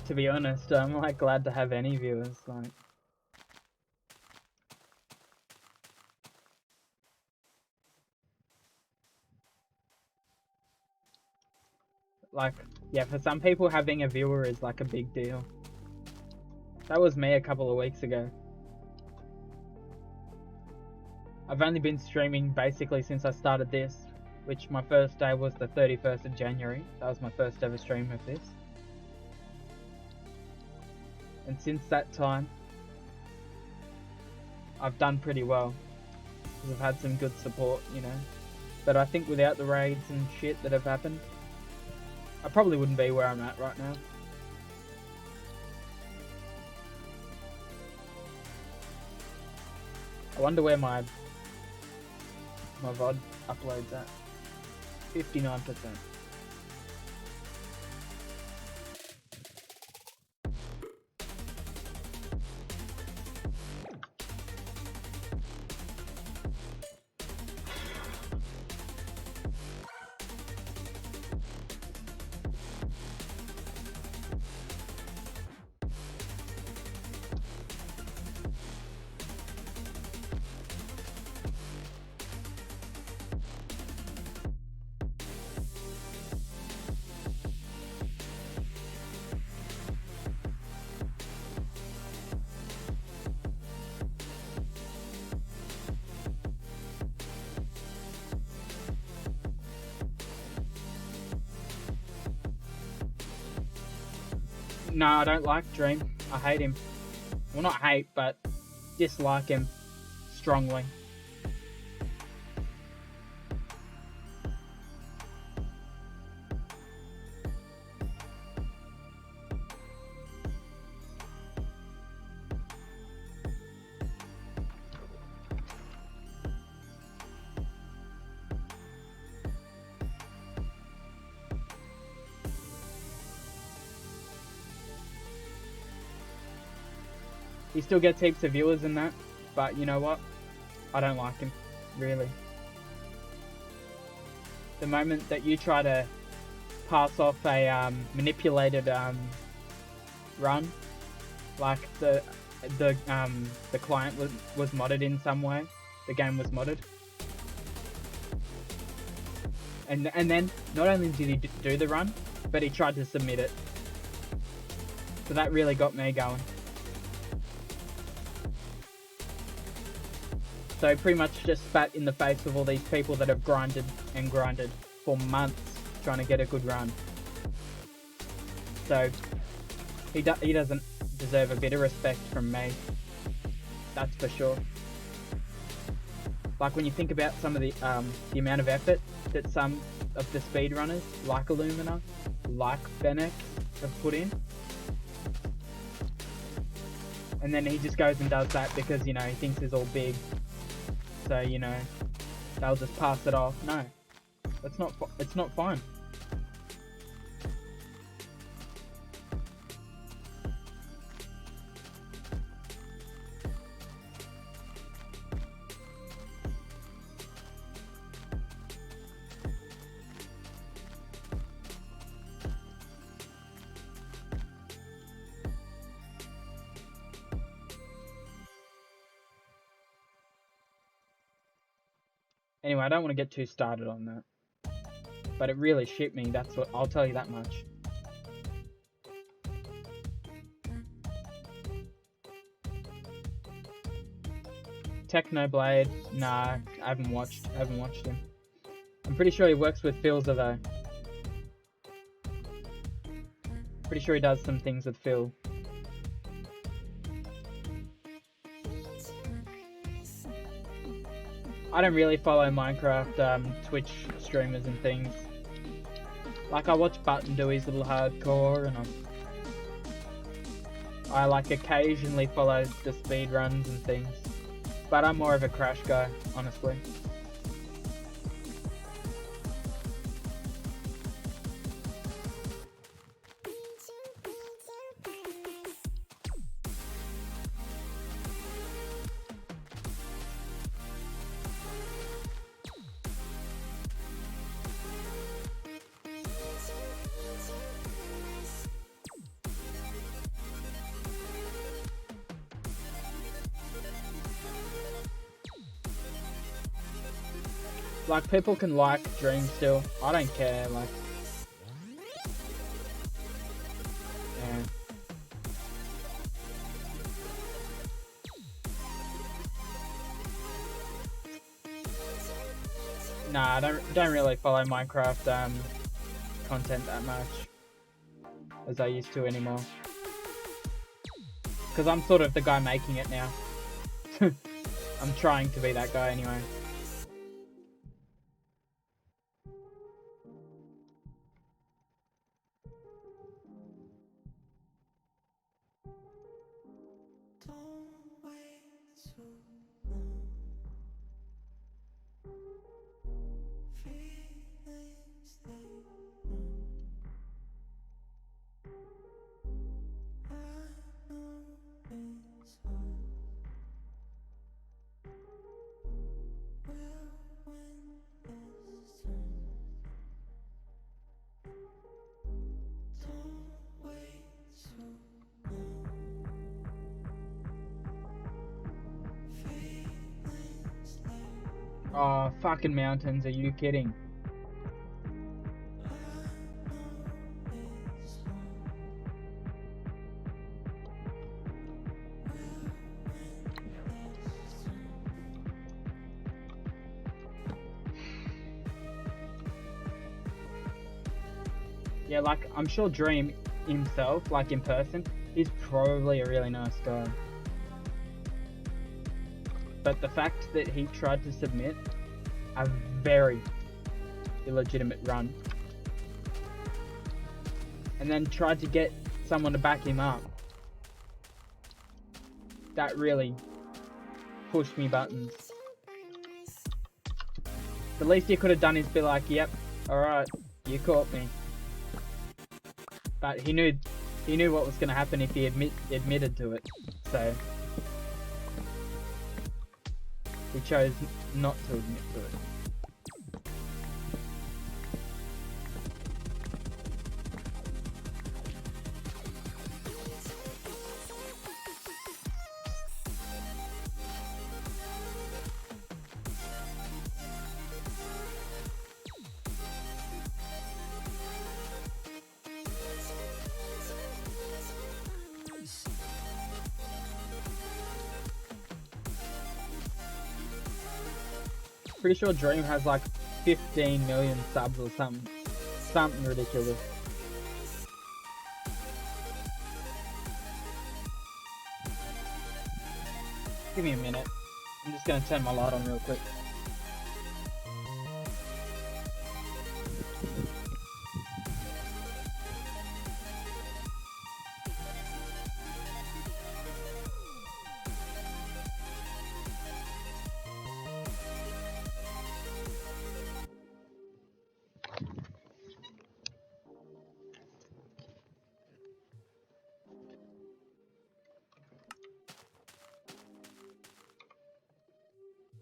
To be honest, I'm like glad to have any viewers. Like, yeah, for some people having a viewer is like a big deal. That was me a couple of weeks ago. I've only been streaming basically since I started this, which my first day was the 31st of January. That was my first ever stream of this. And since that time, I've done pretty well. Because I've had some good support, you know. But I think without the raids and shit that have happened, I probably wouldn't be where I'm at right now. I wonder where my VOD uploads at. 59%. No, I don't like Dream. I hate him. Well, not hate, but dislike him strongly. He still gets heaps of viewers and that, but you know what? I don't like him, really. The moment that you try to pass off a manipulated run, like the client was modded in some way, the game was modded, and then not only did he do the run, but he tried to submit it. So that really got me going. So pretty much just spat in the face of all these people that have grinded and grinded for months trying to get a good run. So he doesn't deserve a bit of respect from me. That's for sure. Like when you think about some of the amount of effort that some of the speedrunners, like Illumina, like Fennec, have put in. And then he just goes and does that because, you know, he thinks he's all big. So, you know, they'll just pass it off. No, it's not fine. Anyway, I don't want to get too started on that. But it really shit me, that's what I'll tell you that much. Technoblade, nah, I haven't watched him. I'm pretty sure he works with Philza though. Pretty sure he does some things with Phil. I don't really follow Minecraft Twitch streamers and things. Like, I watch Button do his little hardcore, and I like occasionally follow the speedruns and things. But I'm more of a Crash guy, honestly. Like, people can like Dream still. I don't care, like. Yeah. Nah, I don't really follow Minecraft content that much as I used to anymore. Because I'm sort of the guy making it now. I'm trying to be that guy anyway. Oh, fucking mountains, are you kidding? Yeah, like, I'm sure Dream himself, like in person, he's probably a really nice guy. But the fact that he tried to submit a very illegitimate run and then tried to get someone to back him up, that really pushed me buttons. The least he could have done is be like, yep, alright, you caught me. But he knew what was going to happen if he admitted to it, so he chose not to admit to it. Pretty sure Dream has like 15 million subs or something ridiculous. Give me a minute. I'm just gonna turn my light on real quick.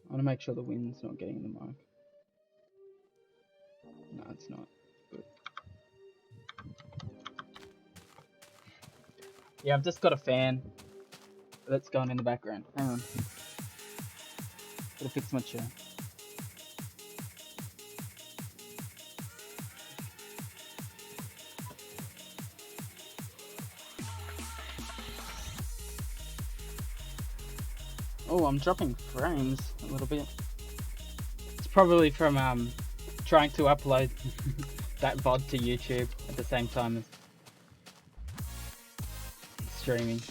I want to make sure the wind's not getting in the mic. No, it's not. Good. Yeah, I've just got a fan that's going in the background. Hang on. Gotta fix my chair. Oh, I'm dropping frames a little bit. It's probably from trying to upload that VOD to YouTube at the same time as streaming.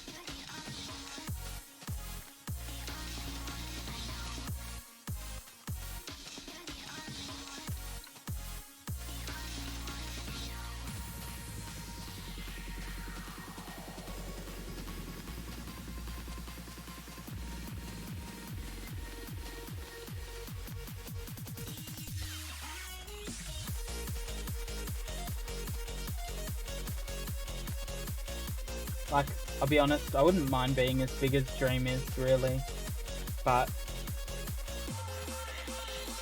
Like, I'll be honest, I wouldn't mind being as big as Dream is, really. But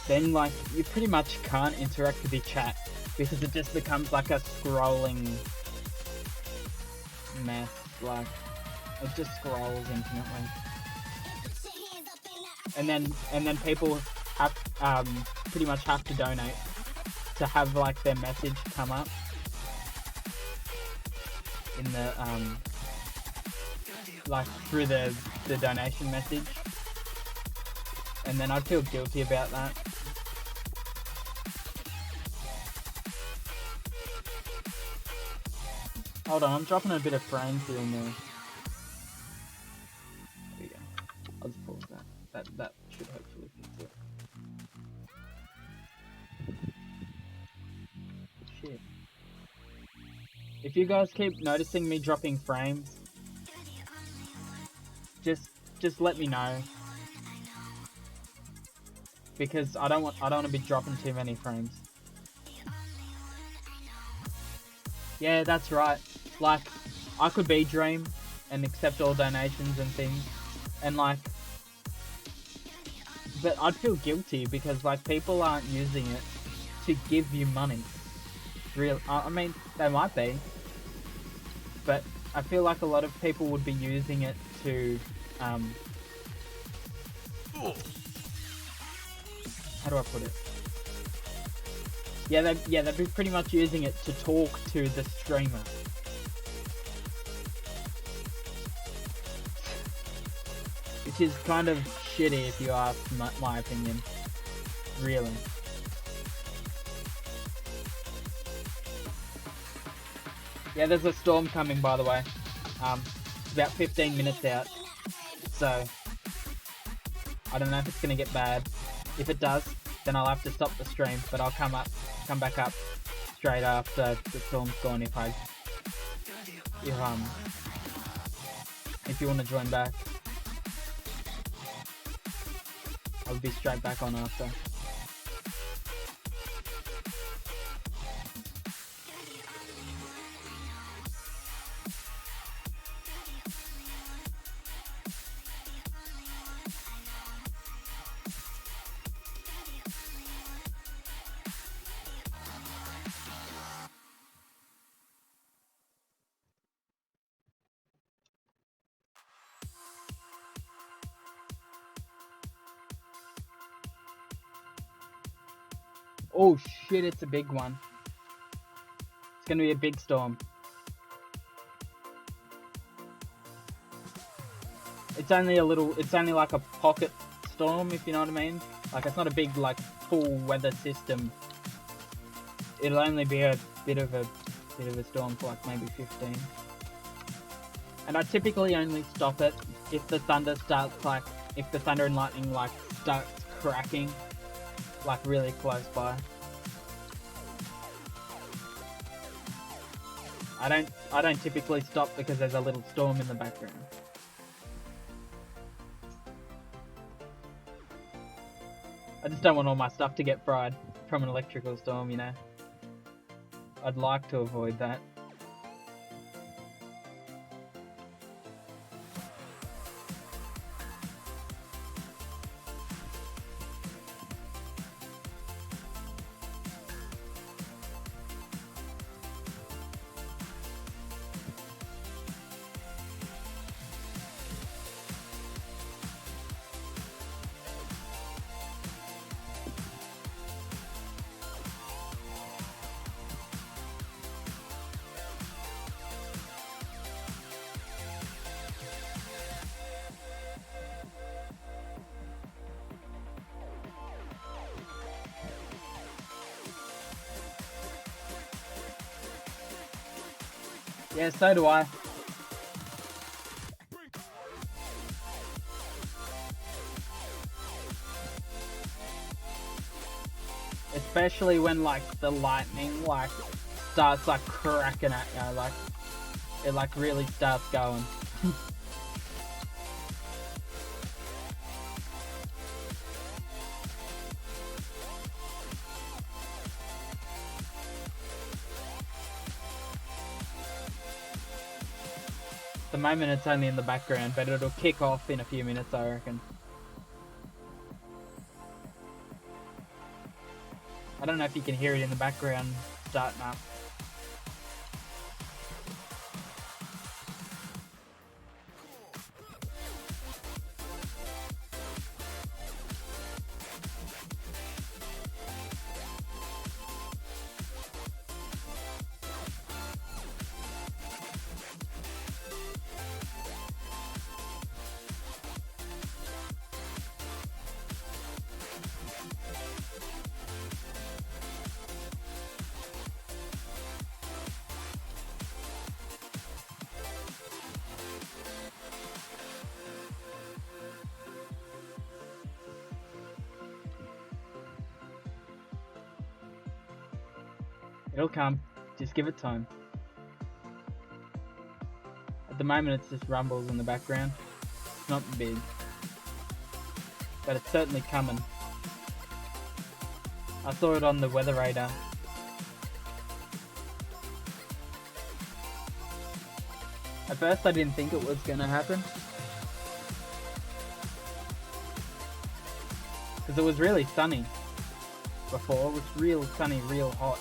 then, like, you pretty much can't interact with your chat because it just becomes like a scrolling mess. Like, it just scrolls infinitely. And then people have pretty much have to donate to have like their message come up in the like through the donation message, and then I'd feel guilty about that. Hold on, I'm dropping a bit of frames here and there. There we go. I'll just pause that. That should hopefully fix it. Shit. If you guys keep noticing me dropping frames, just let me know, because I don't want to be dropping too many frames. Yeah, that's right. Like, I could be Dream and accept all donations and things, and like, but I'd feel guilty because like people aren't using it to give you money. I mean, they might be, but I feel like a lot of people would be using it to how do I put it? Yeah, they'd be pretty much using it to talk to the streamer. Which is kind of shitty if you ask my opinion. Really. Yeah, there's a storm coming, by the way. It's about 15 minutes out. So, I don't know if it's gonna get bad. If it does, then I'll have to stop the stream, but I'll come back up straight after the storm's gone if you want to join back. I'll be straight back on after. Oh shit, it's a big one. It's gonna be a big storm. It's only like a pocket storm, if you know what I mean. Like, it's not a big, like, full weather system. It'll only be a bit of a storm for like maybe 15. And I typically only stop it if the thunder and lightning like starts cracking, like really close by. I don't typically stop because there's a little storm in the background. I just don't want all my stuff to get fried from an electrical storm, you know. I'd like to avoid that. Yeah, so do I. especially when like the lightning like starts like cracking at you, like it like really starts going. At the moment it's only in the background, but it'll kick off in a few minutes, I reckon. I don't know if you can hear it in the background starting up. It'll come. Just give it time. At the moment, it's just rumbles in the background. It's not big, but it's certainly coming. I saw it on the weather radar. At first, I didn't think it was going to happen, because it was really sunny before. It was real sunny, real hot.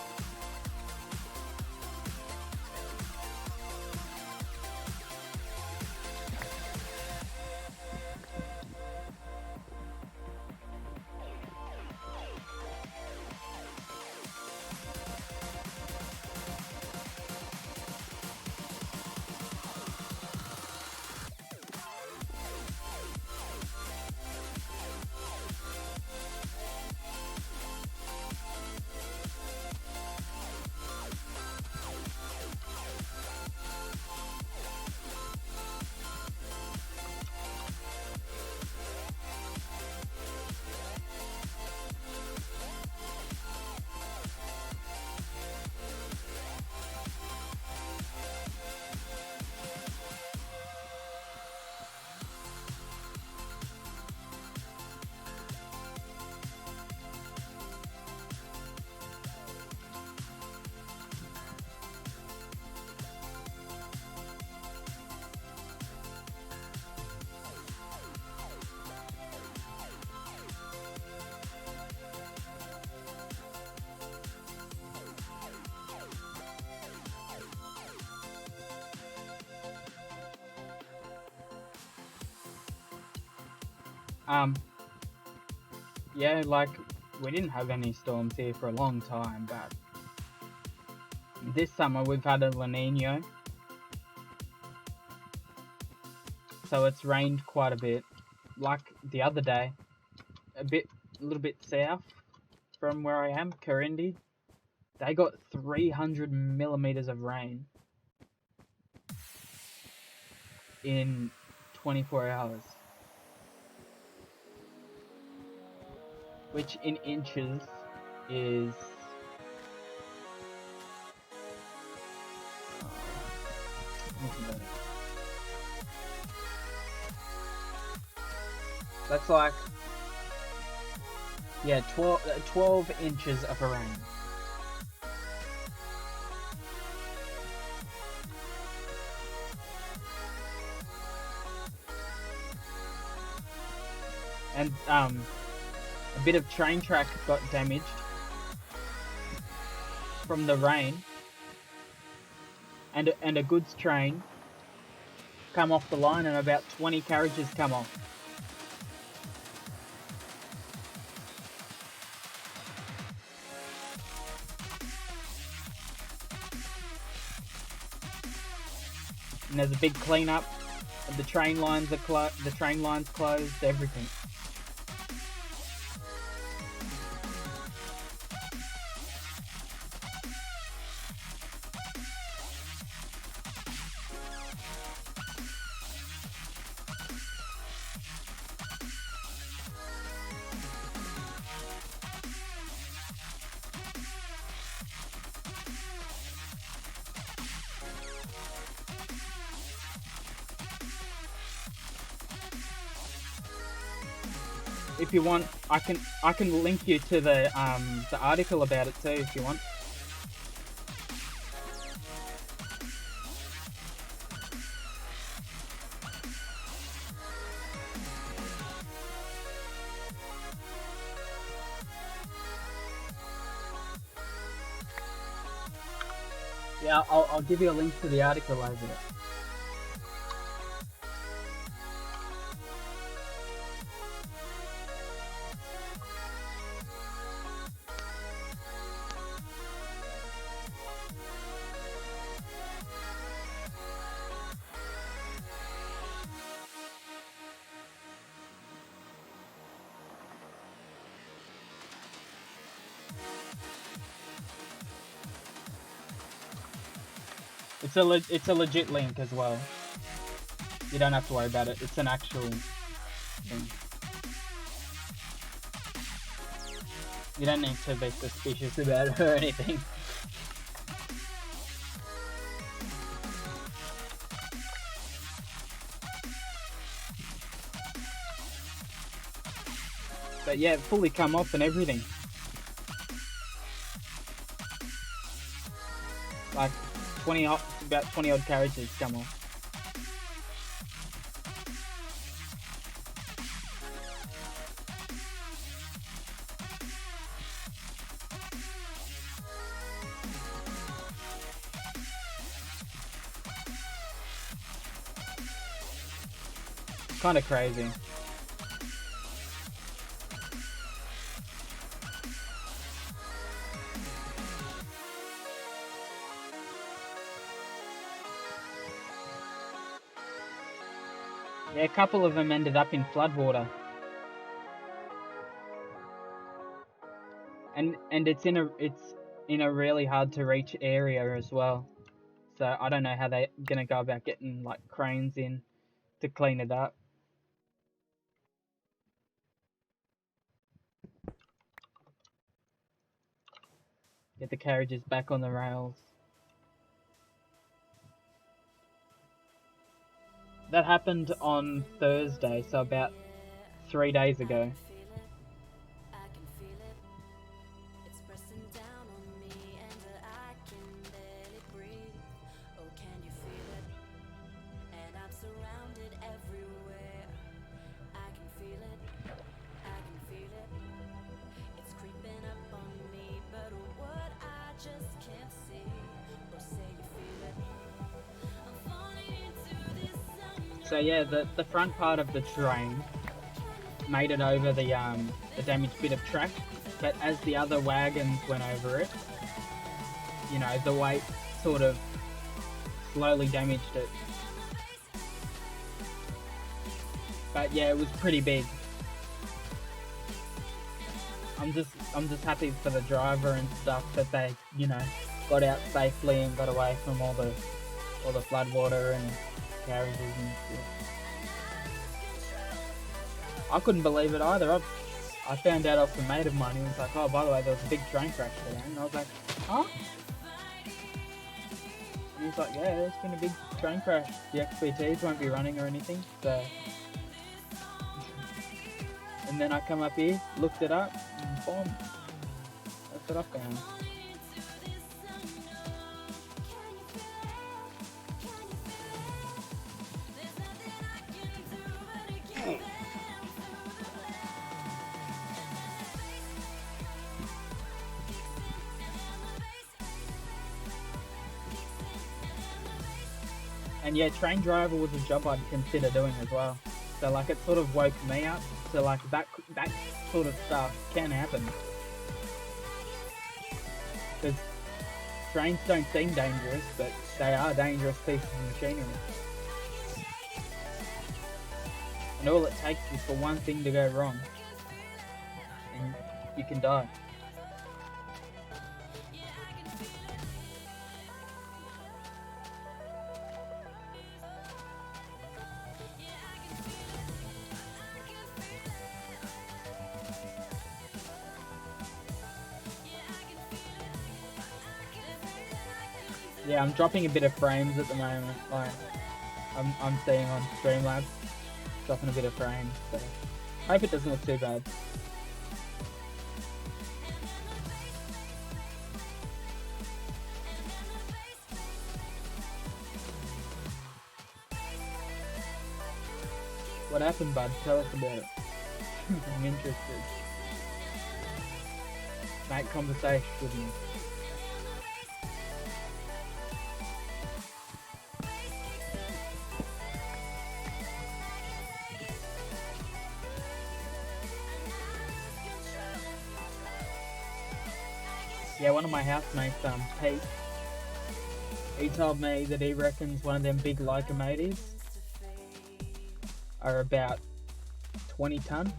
Yeah, like, we didn't have any storms here for a long time, but this summer we've had a La Nina, so it's rained quite a bit. Like the other day, a little bit south from where I am, Corindi, they got 300 millimeters of rain in 24 hours. Which in inches is... that's like... yeah, 12 inches of rain. And, a bit of train track got damaged from the rain, and a goods train come off the line, and about 20 carriages come off. And there's a big cleanup. The train lines are the train lines closed. Everything. if you want, I can link you to the article about it too if you want. Yeah, I'll give you a link to the article over it. It's a legit link as well. You don't have to worry about it. It's an actual thing. You don't need to be suspicious about it or anything. But yeah, it fully come off and everything. Like about 20 odd carriages come off. Kind of crazy. Yeah, a couple of them ended up in floodwater. And it's in a really hard to reach area as well. So I don't know how they're gonna go about getting like cranes in to clean it up. Get the carriages back on the rails. That happened on Thursday, so about 3 days ago. So yeah, the front part of the train made it over the damaged bit of track, but as the other wagons went over it, you know, the weight sort of slowly damaged it. But yeah, it was pretty big. I'm just happy for the driver and stuff that they, you know, got out safely and got away from all the floodwater and carriages and shit. I couldn't believe it either. I found out off a mate of mine. He was like, "Oh, by the way, there was a big train crash today," and I was like, "Huh?" And he's like, "Yeah, there's been a big train crash. The XPTs won't be running or anything." So, and then I come up here, looked it up, and boom, that's what I found. And yeah, train driver was a job I'd consider doing as well. So like it sort of woke me up. So like that sort of stuff can happen. Because trains don't seem dangerous, but they are dangerous pieces of machinery. And all it takes is for one thing to go wrong, and you can die. Yeah, I'm dropping a bit of frames at the moment. Like, I'm seeing on Streamlabs, dropping a bit of frames. So Hope it doesn't look too bad. What happened, bud? Tell us about it. I'm interested. Make conversation with me. Yeah, one of my housemates, Pete, he told me that he reckons one of them big locomotives are about 20 ton.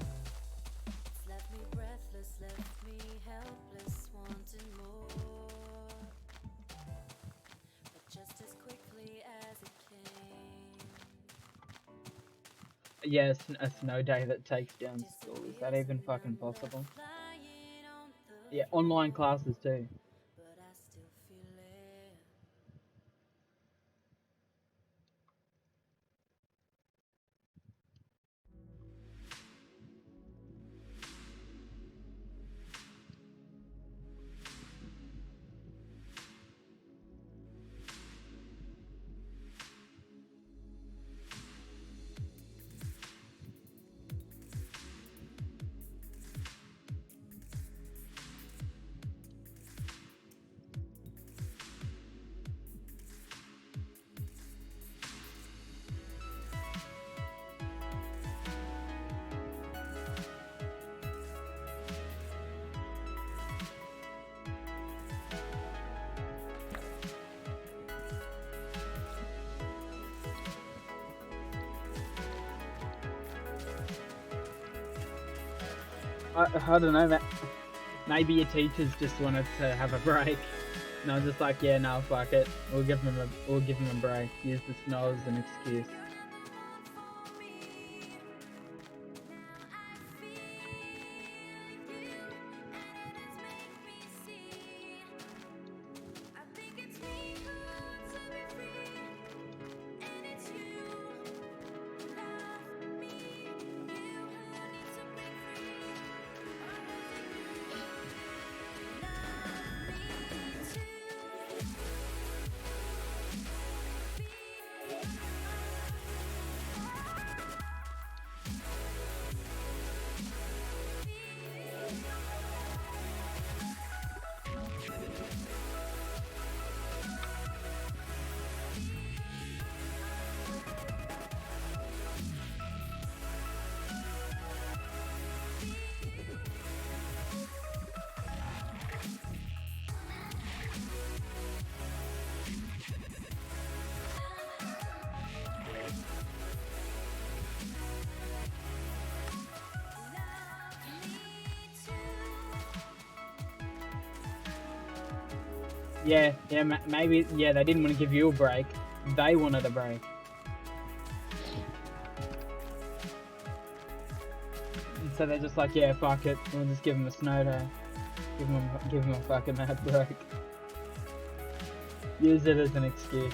Yes, a snow day that takes down school. Is that even fucking possible? Yeah, online classes too. I don't know, maybe your teachers just wanted to have a break. And I was just like, yeah, no, fuck it. We'll give them a break. Use the snow as an excuse. Yeah, maybe, yeah, they didn't want to give you a break. They wanted a break. And so they're just like, yeah, fuck it. We'll just give them a snow day. Give them a fucking mad break. Use it as an excuse.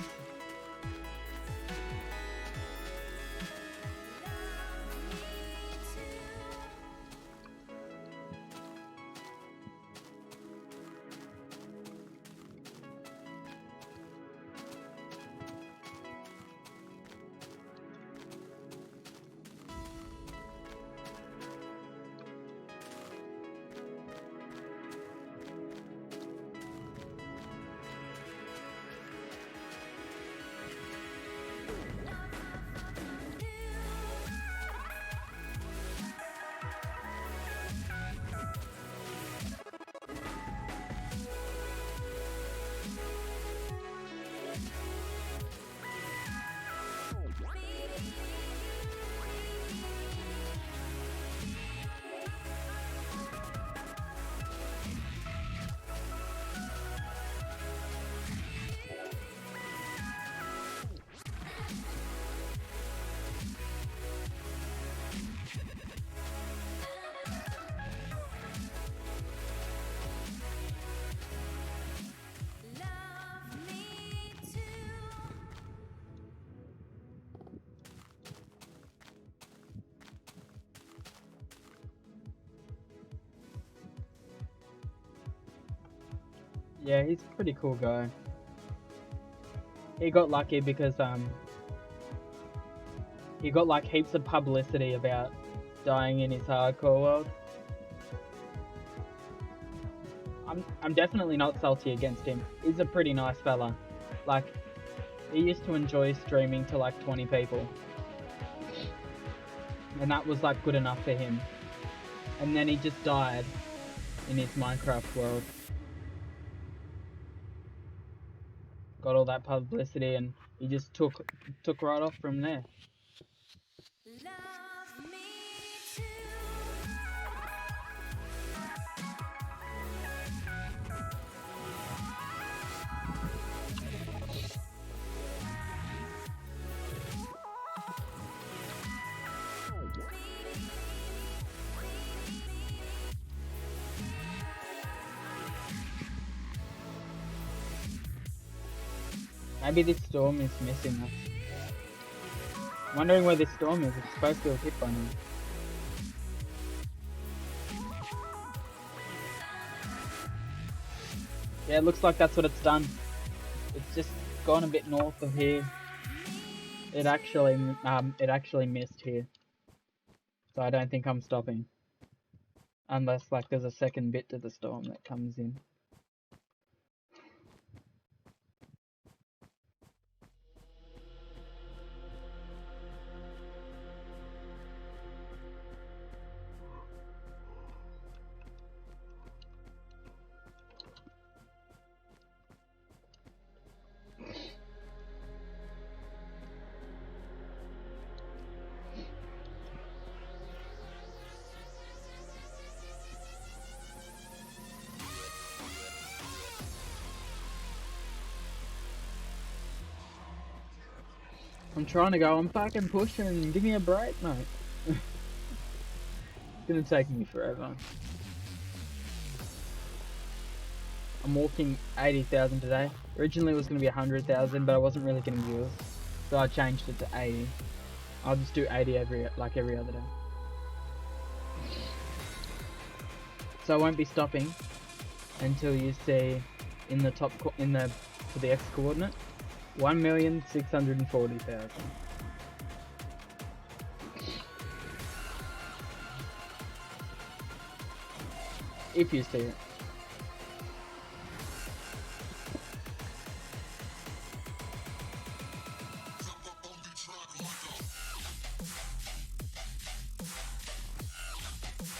Yeah, he's a pretty cool guy. He got lucky because he got like heaps of publicity about dying in his hardcore world. I'm definitely not salty against him. He's a pretty nice fella. Like, he used to enjoy streaming to like 20 people. And that was like good enough for him. And then he just died in his Minecraft world. Got all that publicity and he just took right off from there. Love me too. Maybe this storm is missing us. Wondering where this storm is. It's supposed to have hit by now. Yeah, it looks like that's what it's done. It's just gone a bit north of here. It actually missed here. So I don't think I'm stopping. Unless like there's a second bit to the storm that comes in. I'm trying to go, I'm fucking pushing, give me a break, mate. It's gonna take me forever. I'm walking 80,000 today. Originally it was gonna be 100,000, but I wasn't really getting views. So I changed it to 80. I'll just do 80 every other day. So I won't be stopping until you see in the top, for the X coordinate, 1,640,000. If you see it.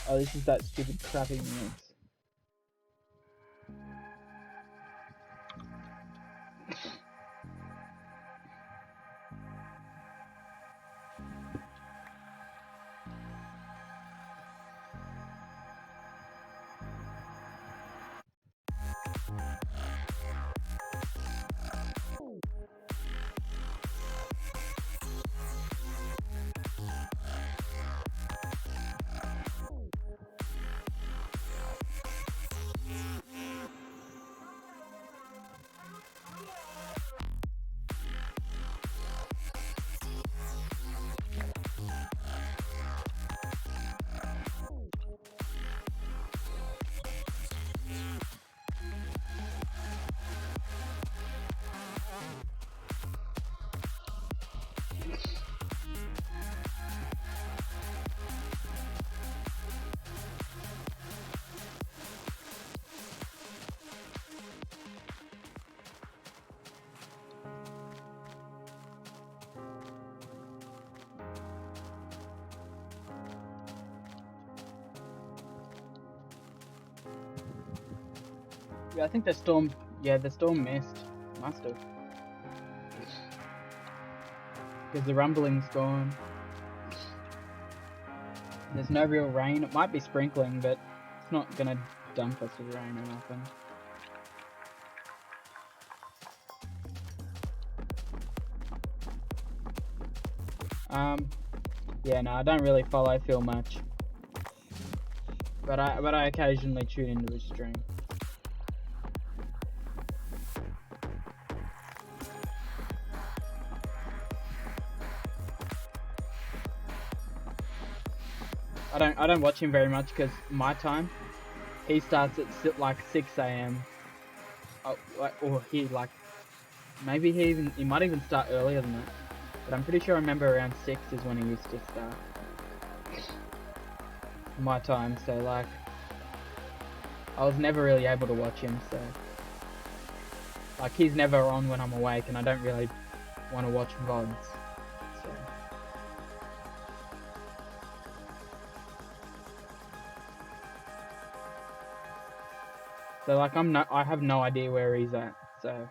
Oh, this is that stupid crappy mix. Yeah, I think the storm missed. Must have. Because the rumbling's gone. There's no real rain. It might be sprinkling, but it's not gonna dump us with rain or nothing. Yeah, no, I don't really follow Phil much. But I occasionally tune into his stream. I don't watch him very much because my time, he starts at like 6 AM or he like maybe he might even start earlier than that. But I'm pretty sure I remember around 6 is when he used to start. My time, so like I was never really able to watch him, so like he's never on when I'm awake, and I don't really want to watch VODs. So like I have no idea where he's at. So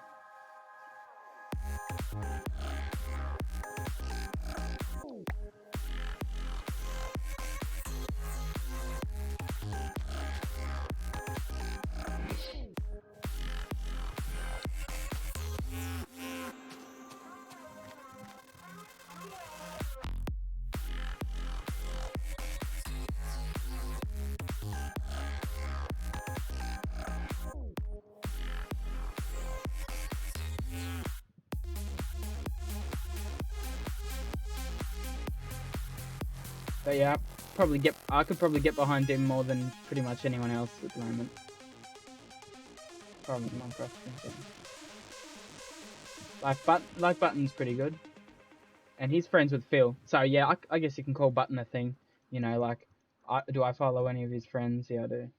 but yeah, I could probably get behind him more than pretty much anyone else at the moment. Probably Minecraft. Like Button's pretty good, and he's friends with Phil. So yeah, I guess you can call Button a thing. You know, like do I follow any of his friends? Yeah, I do.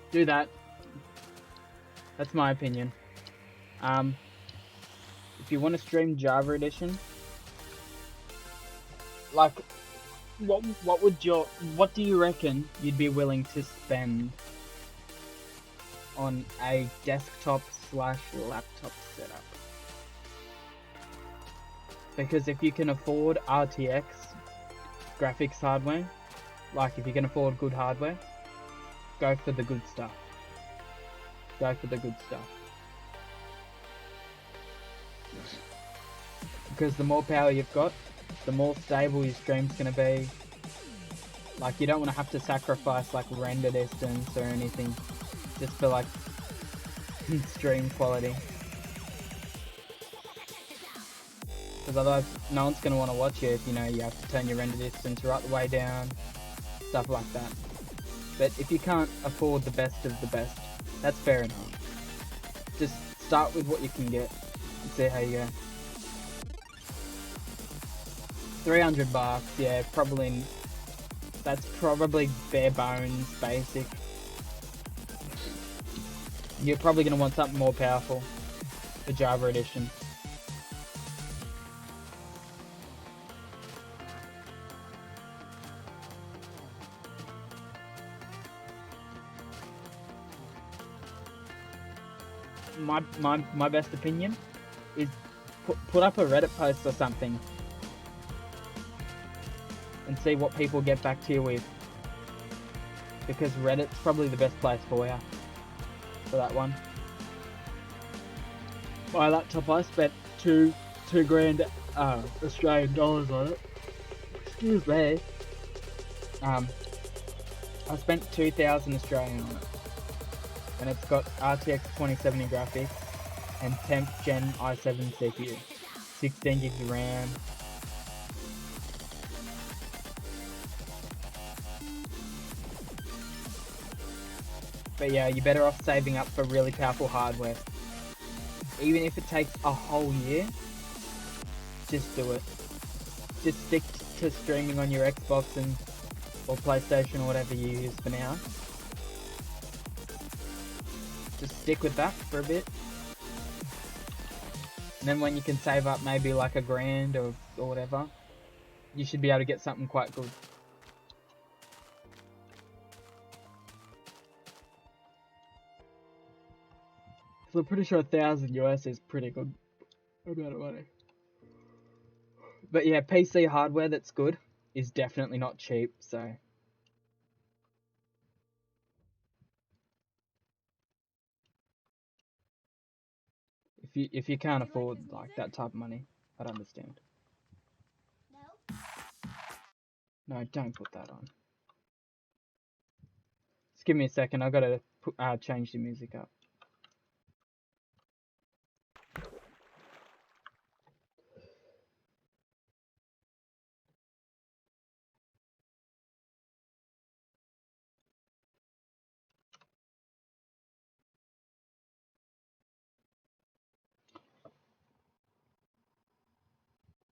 Do that. That's my opinion. If you want to stream Java Edition, like, what do you reckon you'd be willing to spend on a desktop / laptop setup? Because if you can afford RTX graphics hardware, like if you can afford good hardware, go for the good stuff. Go for the good stuff. Because the more power you've got, the more stable your stream's gonna be. Like, you don't want to have to sacrifice like render distance or anything just for like stream quality. Because otherwise, no one's gonna want to watch you if you know you have to turn your render distance right the way down, stuff like that. But if you can't afford the best of the best, that's fair enough. Just start with what you can get and see how you go. $300, yeah, probably. That's probably bare bones, basic. You're probably going to want something more powerful for Java Edition. My best opinion is put up a Reddit post or something and see what people get back to you with, because Reddit's probably the best place for you for that one. My laptop, I spent two grand Australian dollars on it. Excuse me. I spent 2,000 Australian on it, and it's got RTX 2070 graphics and 10th gen i7 CPU, 16 gigs of RAM. But yeah, you're better off saving up for really powerful hardware. Even if it takes a whole year, just do it. Just stick to streaming on your Xbox or PlayStation or whatever you use for now. Just stick with that for a bit. And then when you can save up maybe like $1 grand or whatever, you should be able to get something quite good. So I'm pretty sure 1,000 US is pretty good amount of money. But yeah, PC hardware that's good is definitely not cheap, so if you can't afford like that type of money, I'd understand. No, don't put that on. Just give me a second. I gotta change the music up.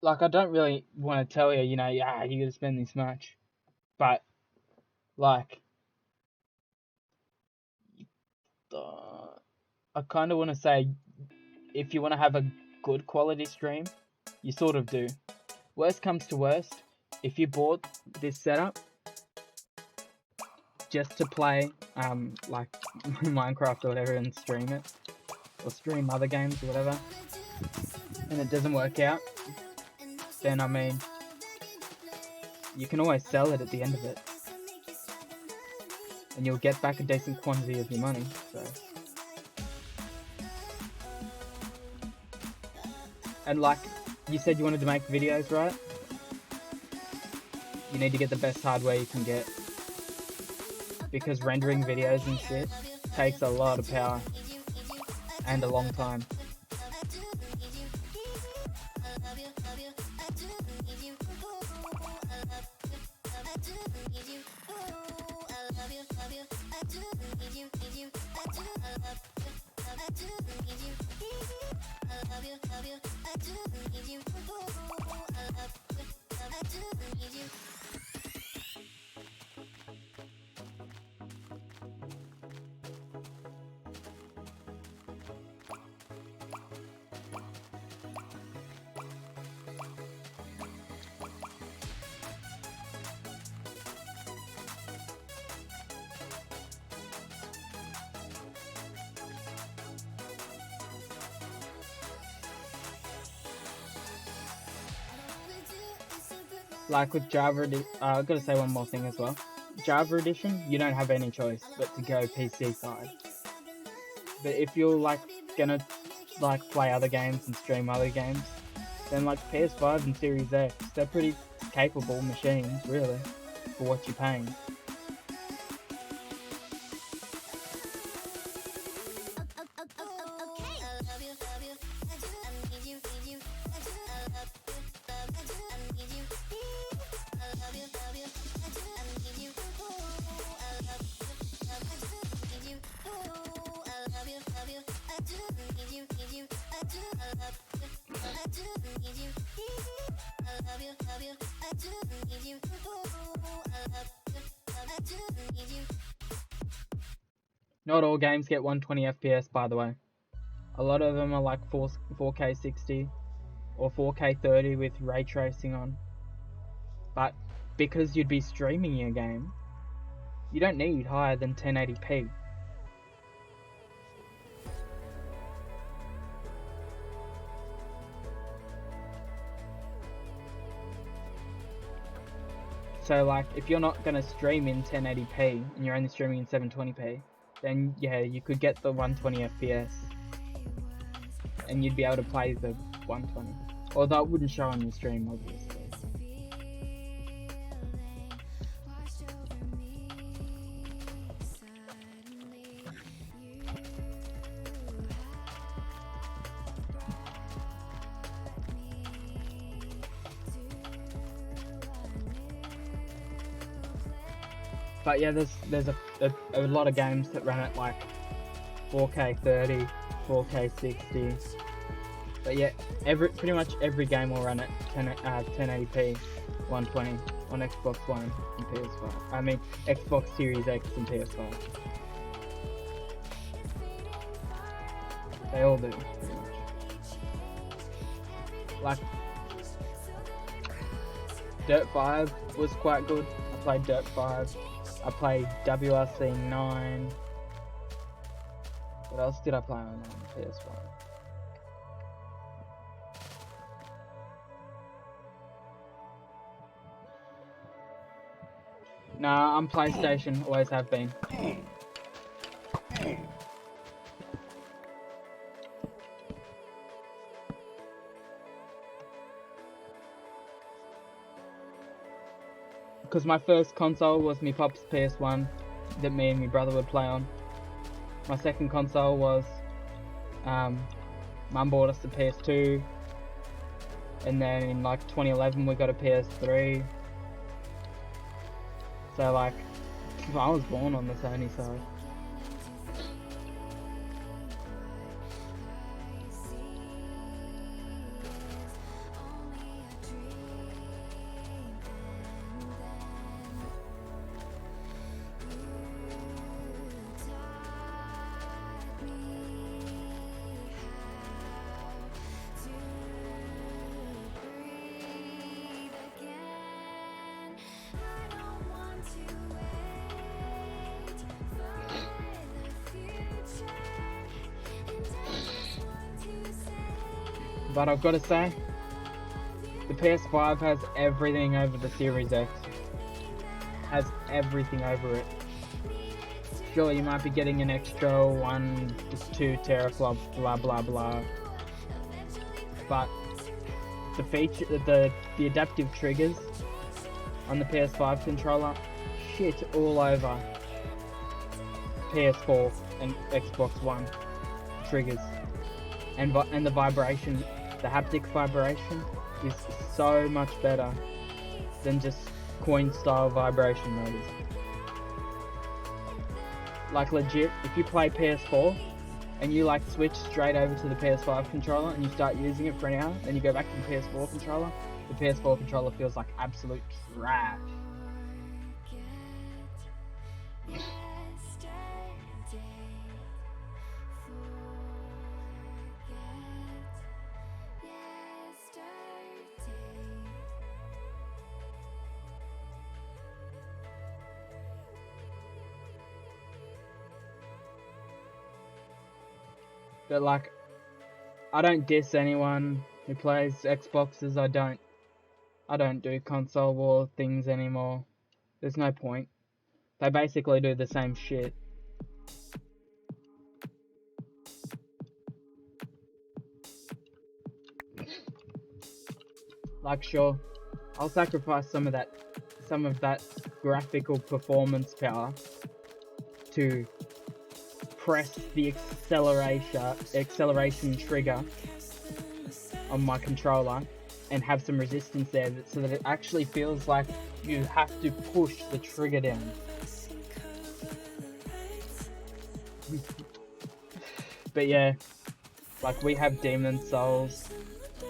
Like, I don't really want to tell you, you know, yeah, you gotta spend this much. But, like, I kind of want to say, if you want to have a good quality stream, you sort of do. Worst comes to worst, if you bought this setup just to play, like, Minecraft or whatever and stream it, or stream other games or whatever, and it doesn't work out, then, I mean, you can always sell it at the end of it. And you'll get back a decent quantity of your money, so. And like, you said you wanted to make videos, right? You need to get the best hardware you can get. Because rendering videos and shit takes a lot of power. And a long time. Like with Java, I've got to say one more thing as well. Java Edition, you don't have any choice but to go PC side. But if you're like gonna like play other games and stream other games, then like PS5 and Series X, they're pretty capable machines, really, for what you're paying. Not all games get 120 FPS, by the way. A lot of them are like 4K 60 or 4K 30 with ray tracing on. But because you'd be streaming your game, you don't need higher than 1080p. So like, if you're not going to stream in 1080p and you're only streaming in 720p, then yeah, you could get the 120 FPS. And you'd be able to play the 120. Although it wouldn't show on your stream, obviously. But yeah, there's a lot of games that run at like 4K 30, 4K 60. But yeah, pretty much every game will run at 1080p 120 on Xbox One and PS5. I mean Xbox Series X and PS5. They all do, pretty much. Like Dirt 5 was quite good. I played Dirt 5. I played WRC 9. What else did I play on PS5? Nah, I'm PlayStation, always have been. because my first console was my pop's PS1 that me and my brother would play on. My second console was Mum bought us the PS2, and then in like 2011 we got a PS3. So like, I was born on the Sony side. But I've got to say, the PS5 has everything over the Series X. Has everything over it. Sure, you might be getting an extra 1 to 2 teraflops, blah blah blah. But the feature, the adaptive triggers on the PS5 controller, shit all over PS4 and Xbox One triggers, and the vibration. The haptic vibration is so much better than just coin style vibration motors. Like legit, if you play PS4 and you like switch straight over to the PS5 controller and you start using it for an hour, then you go back to the PS4 controller, the PS4 controller feels like absolute trash. But like, I don't diss anyone who plays Xboxes. I don't do console war things anymore. There's no point. They basically do the same shit. Like sure, I'll sacrifice some of that graphical performance power to press the acceleration trigger on my controller and have some resistance there so that it actually feels like you have to push the trigger down. But yeah, like we have Demon's Souls,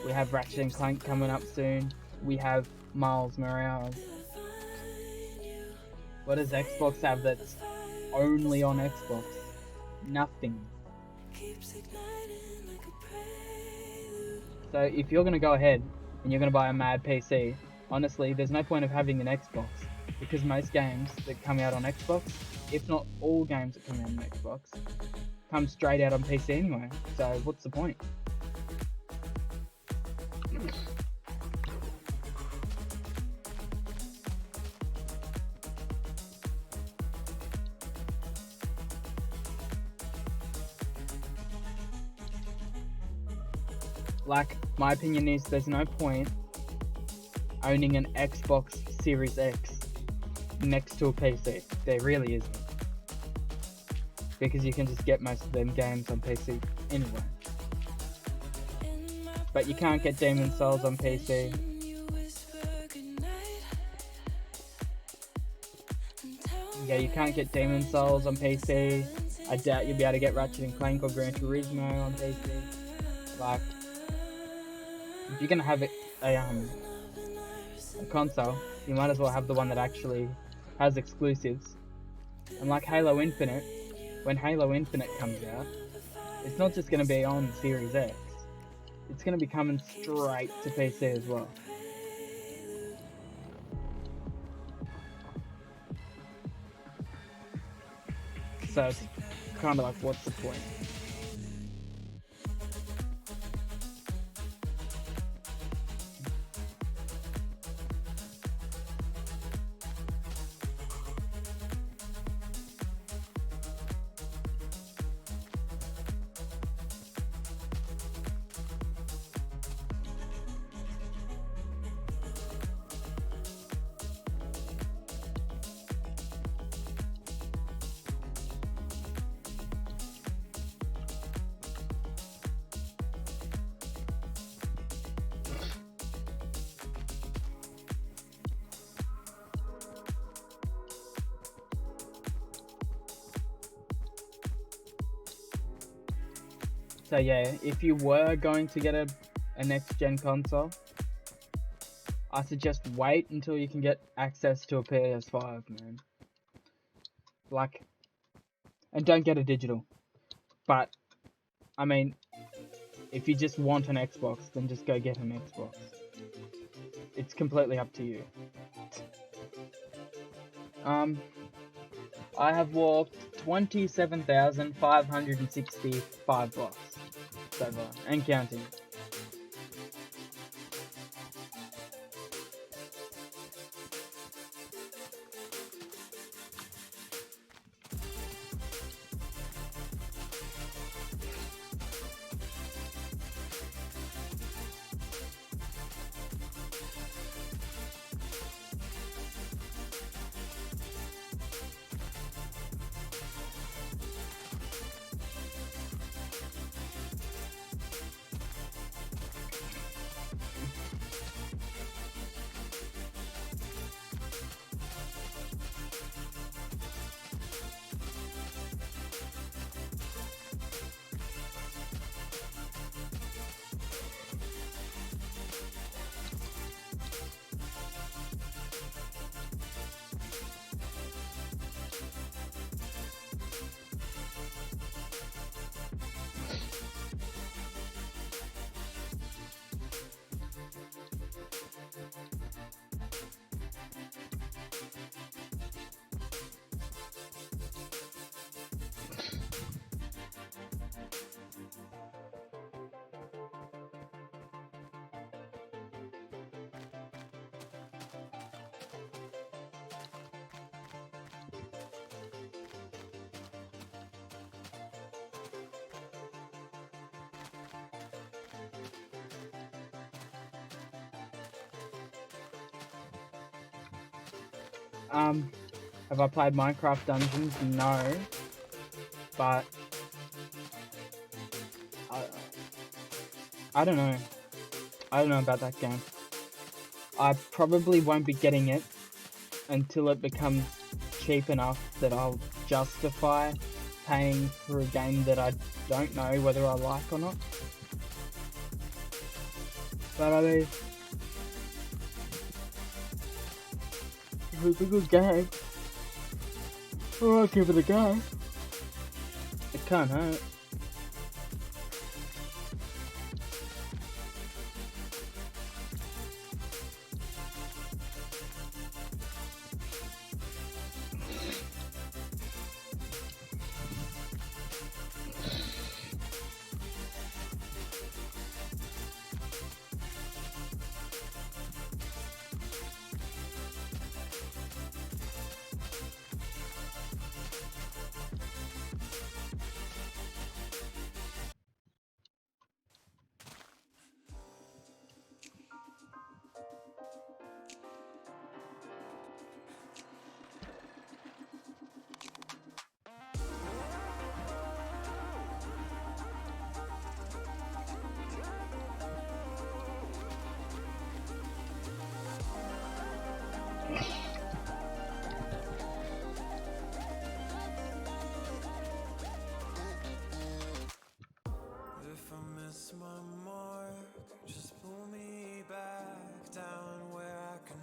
we have Ratchet and Clank coming up soon, we have Miles Morales. What does Xbox have that's only on Xbox? Nothing. So if you're gonna go ahead and you're gonna buy a mad PC, honestly, there's no point of having an Xbox, because most games that come out on Xbox, if not all games that come out on Xbox, come straight out on PC anyway. So what's the point? Like, my opinion is there's no point owning an Xbox Series X next to a PC. There really isn't. Because you can just get most of them games on PC anyway. But you can't get Demon's Souls on PC. Yeah, you can't get Demon's Souls on PC. I doubt you'll be able to get Ratchet and Clank or Gran Turismo on PC. Like, if you're gonna have a console, you might as well have the one that actually has exclusives. And like Halo Infinite, when Halo Infinite comes out, it's not just gonna be on Series X. It's gonna be coming straight to PC as well. So it's kind of like, what's the point? So yeah, if you were going to get a next gen console, I suggest wait until you can get access to a PS5, man. Like, and don't get a digital. But, I mean, if you just want an Xbox, then just go get an Xbox. It's completely up to you. I have walked 27,565 blocks so far, and counting. Have I played Minecraft Dungeons? No. But I don't know. I don't know about that game. I probably won't be getting it until it becomes cheap enough that I'll justify paying for a game that I don't know whether I like or not. But I mean, if it's a good game, I'll give it a go. It can't hurt.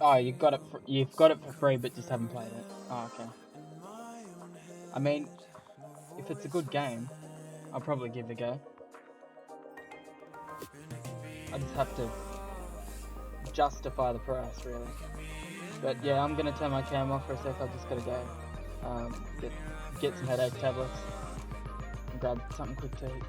Oh, you've got it for free, but just haven't played it. Oh, okay. I mean, if it's a good game, I'll probably give it a go. I just have to justify the price, really. But yeah, I'm gonna turn my cam off for a sec. I just gotta go get some headache tablets and grab something quick to eat.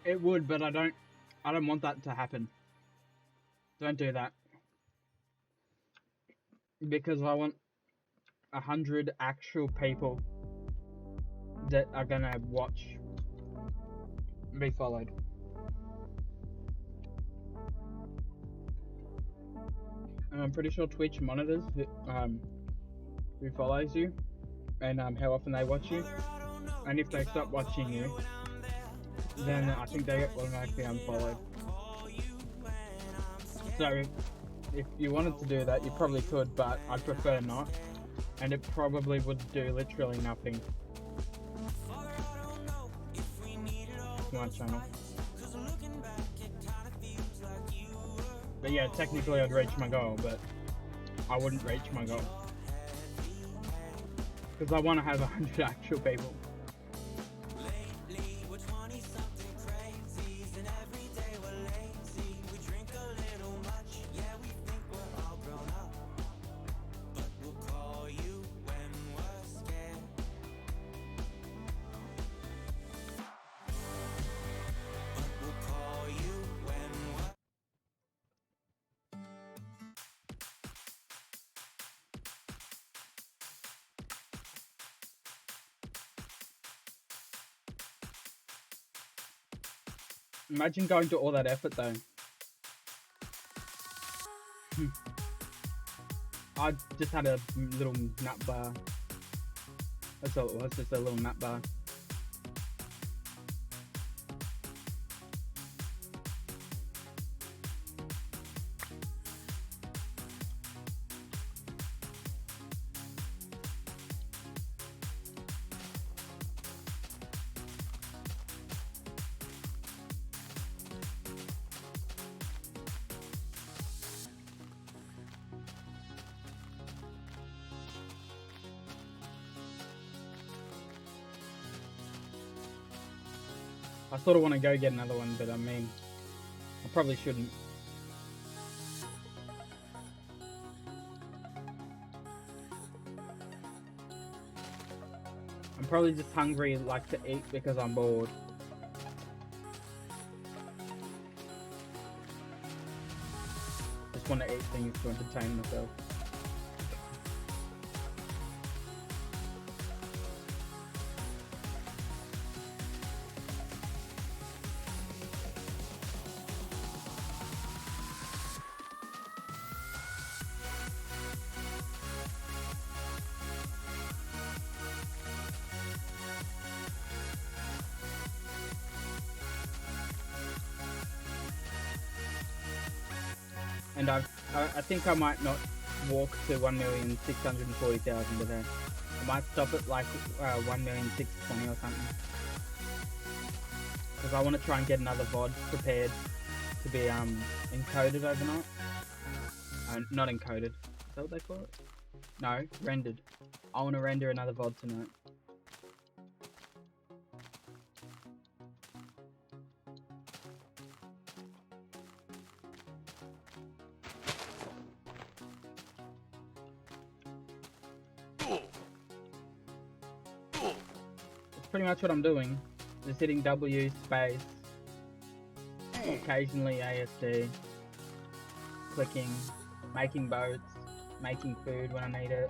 It would, but I don't want that to happen. Don't do that. Because I want 100 actual people that are gonna watch be followed. And I'm pretty sure Twitch monitors who follows you and how often they watch you. And if they stop watching you, then I think they get automatically unfollowed. So if you wanted to do that, you probably could, but I'd prefer not. And it probably would do literally nothing to my channel. But yeah, technically I'd reach my goal, but I wouldn't reach my goal. Because I want to have 100 actual people. Imagine going to all that effort though. I just had a little nut bar. That's all it was, just a little nut bar. I sort of want to go get another one, but I mean, I probably shouldn't. I'm probably just hungry, like to eat because I'm bored. Just want to eat things to entertain myself. And I think I might not walk to 1,640,000 today. I might stop at like 1,620,000 or something. Because I want to try and get another VOD prepared to be encoded overnight. Not encoded. Is that what they call it? No, rendered. I want to render another VOD tonight. It's pretty much what I'm doing. Just hitting W space, occasionally ASD, clicking, making boats, making food when I need it.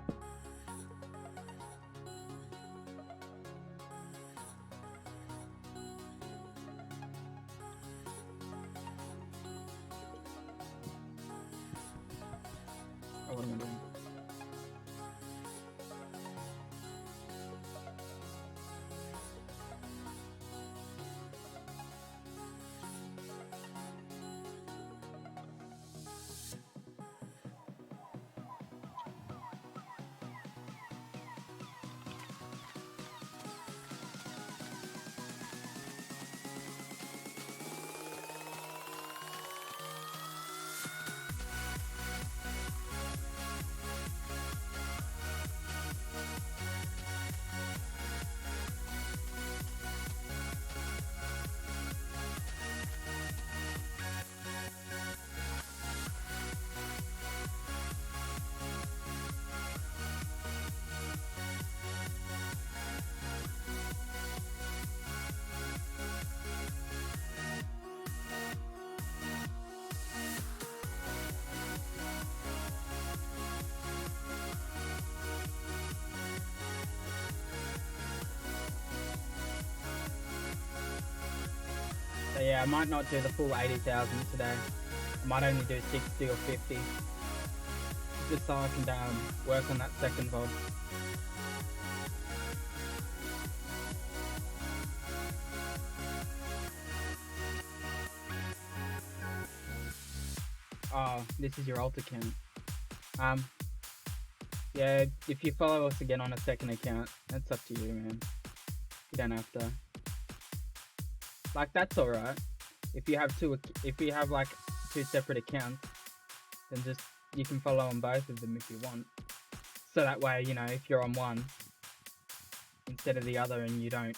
Oh, what am I doing? Yeah, I might not do the full 80,000 today. I might only do 60 or 50. Just so I can work on that second VOD. Oh, this is your alt account. Yeah, if you follow us again on a second account, that's up to you, man. You don't have to. Like, that's alright. If you have like two separate accounts, then just you can follow on both of them if you want. So that way, you know, if you're on one instead of the other and you don't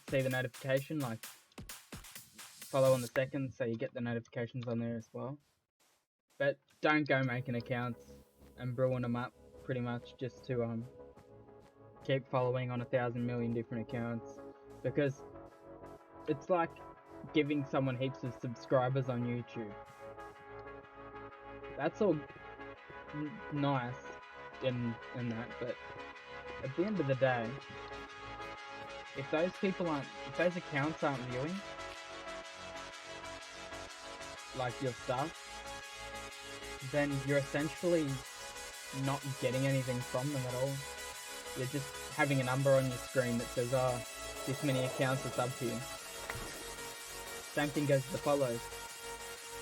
see the notification, like follow on the second so you get the notifications on there as well. But don't go making accounts and brewing them up pretty much just to keep following on 1,000 million different accounts, because it's like giving someone heaps of subscribers on YouTube. That's all nice and that, but at the end of the day, if those accounts aren't viewing like your stuff, then you're essentially not getting anything from them at all. You're just having a number on your screen that says, oh, this many accounts are subbed to you. Same thing goes to the follows.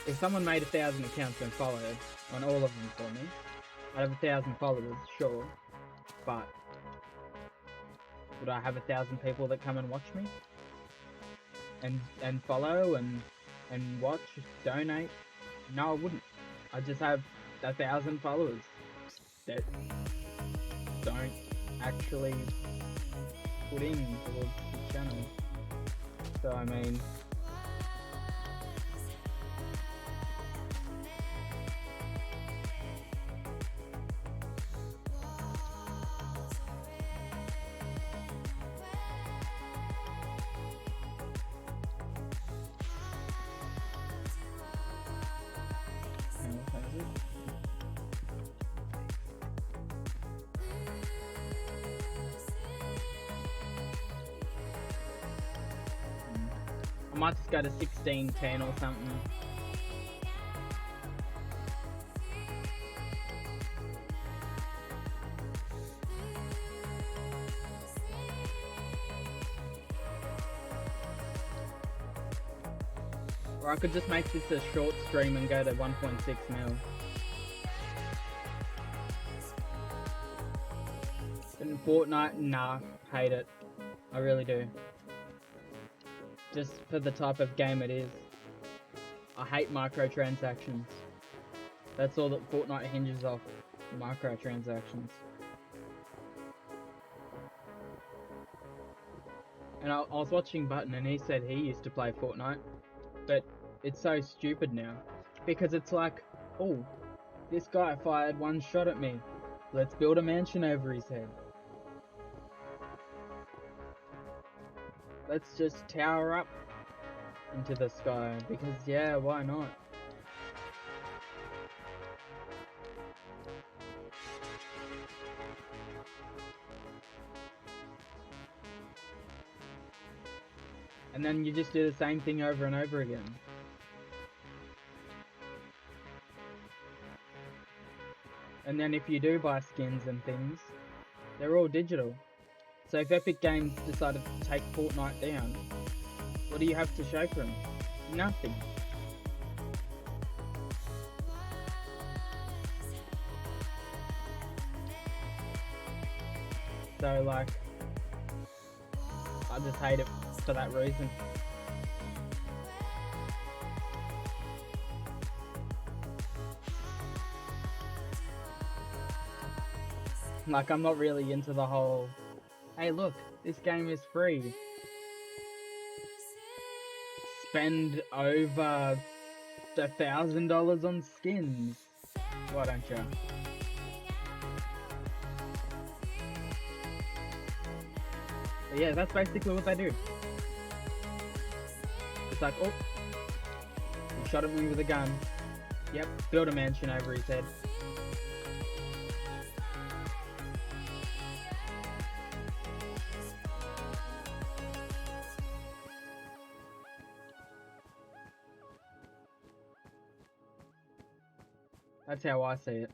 If someone made 1,000 accounts and followed on all of them for me, I'd have 1,000 followers, sure, but would I have 1,000 people that come and watch me? And follow and watch, donate? No, I wouldn't. I just have 1,000 followers that don't actually put in towards the channel. So I mean, I might just go to 1610 or something. Or I could just make this a short stream and go to 1.6 mil. In Fortnite, nah, hate it. I really do. Just for the type of game it is. I hate microtransactions. That's all that Fortnite hinges off, microtransactions. And I was watching Button and he said he used to play Fortnite, but it's so stupid now. Because it's like, oh, this guy fired one shot at me. Let's build a mansion over his head. Let's just tower up into the sky, because yeah, why not? And then you just do the same thing over and over again. And then if you do buy skins and things, they're all digital. So if Epic Games decided to take Fortnite down, what do you have to show for them? Nothing. So like, I just hate it for that reason. Like, I'm not really into the whole, hey look, this game is free. Spend over $1,000 on skins. Why don't you? But yeah, that's basically what they do. It's like, oh, he shot at me with a gun. Yep, build a mansion over his head. That's how I see it.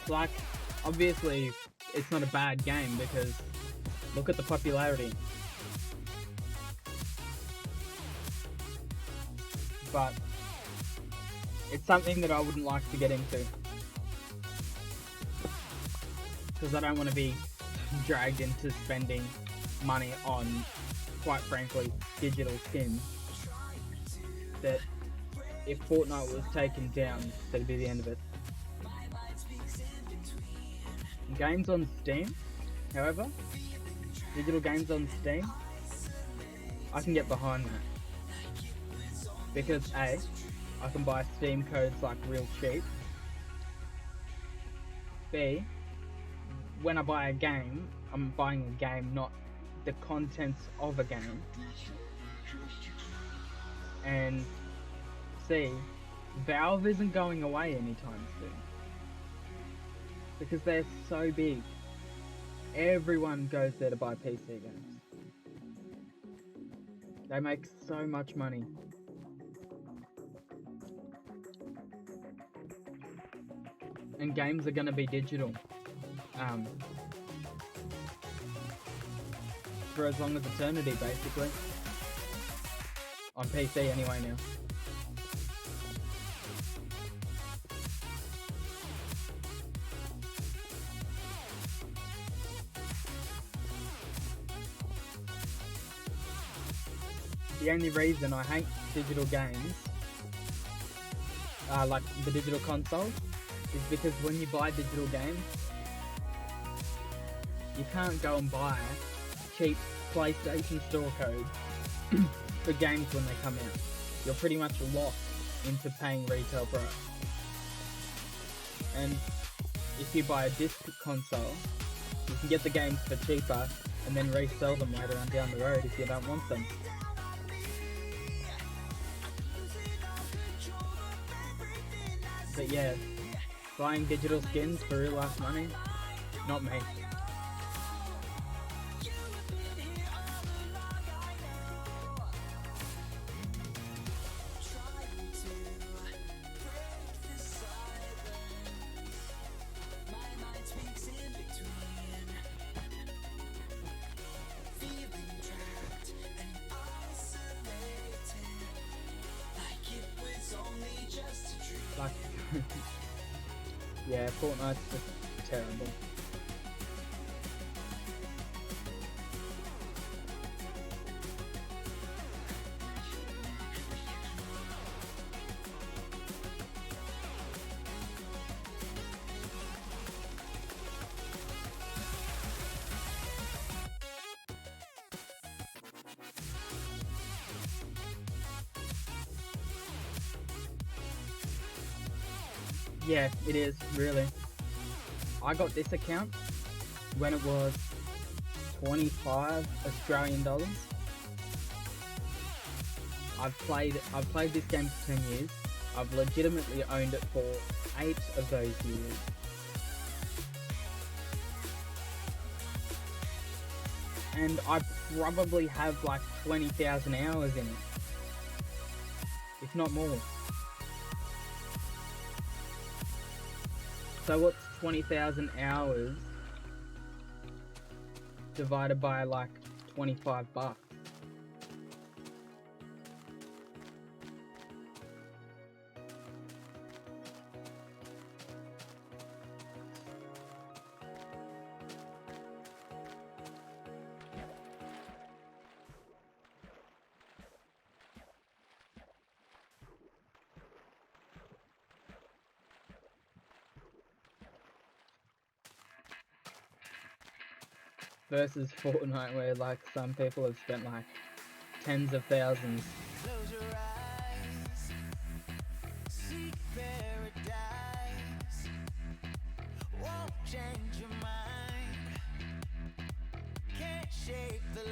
Like, obviously, it's not a bad game because look at the popularity. But it's something that I wouldn't like to get into because I don't want to be dragged into spending money on, quite frankly, digital skins that if Fortnite was taken down, that'd be the end of it. Games on Steam, however, digital games on Steam, I can get behind that. Because A, I can buy Steam codes like real cheap. B, when I buy a game, I'm buying a game, not the contents of a game. And C, Valve isn't going away anytime soon. Because they're so big. Everyone goes there to buy PC games. They make so much money. And games are gonna be digital. For as long as eternity, basically. On PC anyway now. The only reason I hate digital games, like the digital console, is because when you buy digital games, you can't go and buy cheap PlayStation Store codes for games when they come out. You're pretty much locked into paying retail price. And if you buy a disc console, you can get the games for cheaper and then resell them later on down the road if you don't want them. But yeah, buying digital skins for real life money, not me. Like, yeah, Fortnite's just terrible. Yeah, it is, really. I got this account when it was 25 Australian dollars. I've played this game for 10 years. I've legitimately owned it for 8 of those years. And I probably have like 20,000 hours in it. If not more. So what's 20,000 hours divided by like 25 bucks? Versus Fortnite, where like some people have spent like tens of thousands.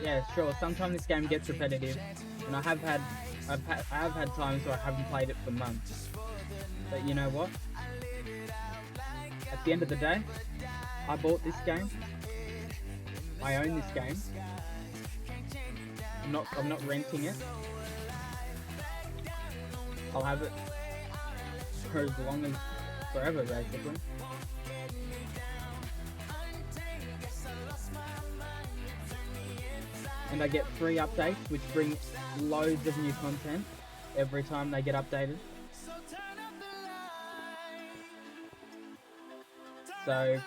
yeah, sure. Sometimes this game gets repetitive, and I have had times where I haven't played it for months. But you know what? At the end of the day, I bought this game. I own this game. I'm not renting it. I'll have it for as long as forever, basically. And I get free updates, which bring loads of new content every time they get updated. So,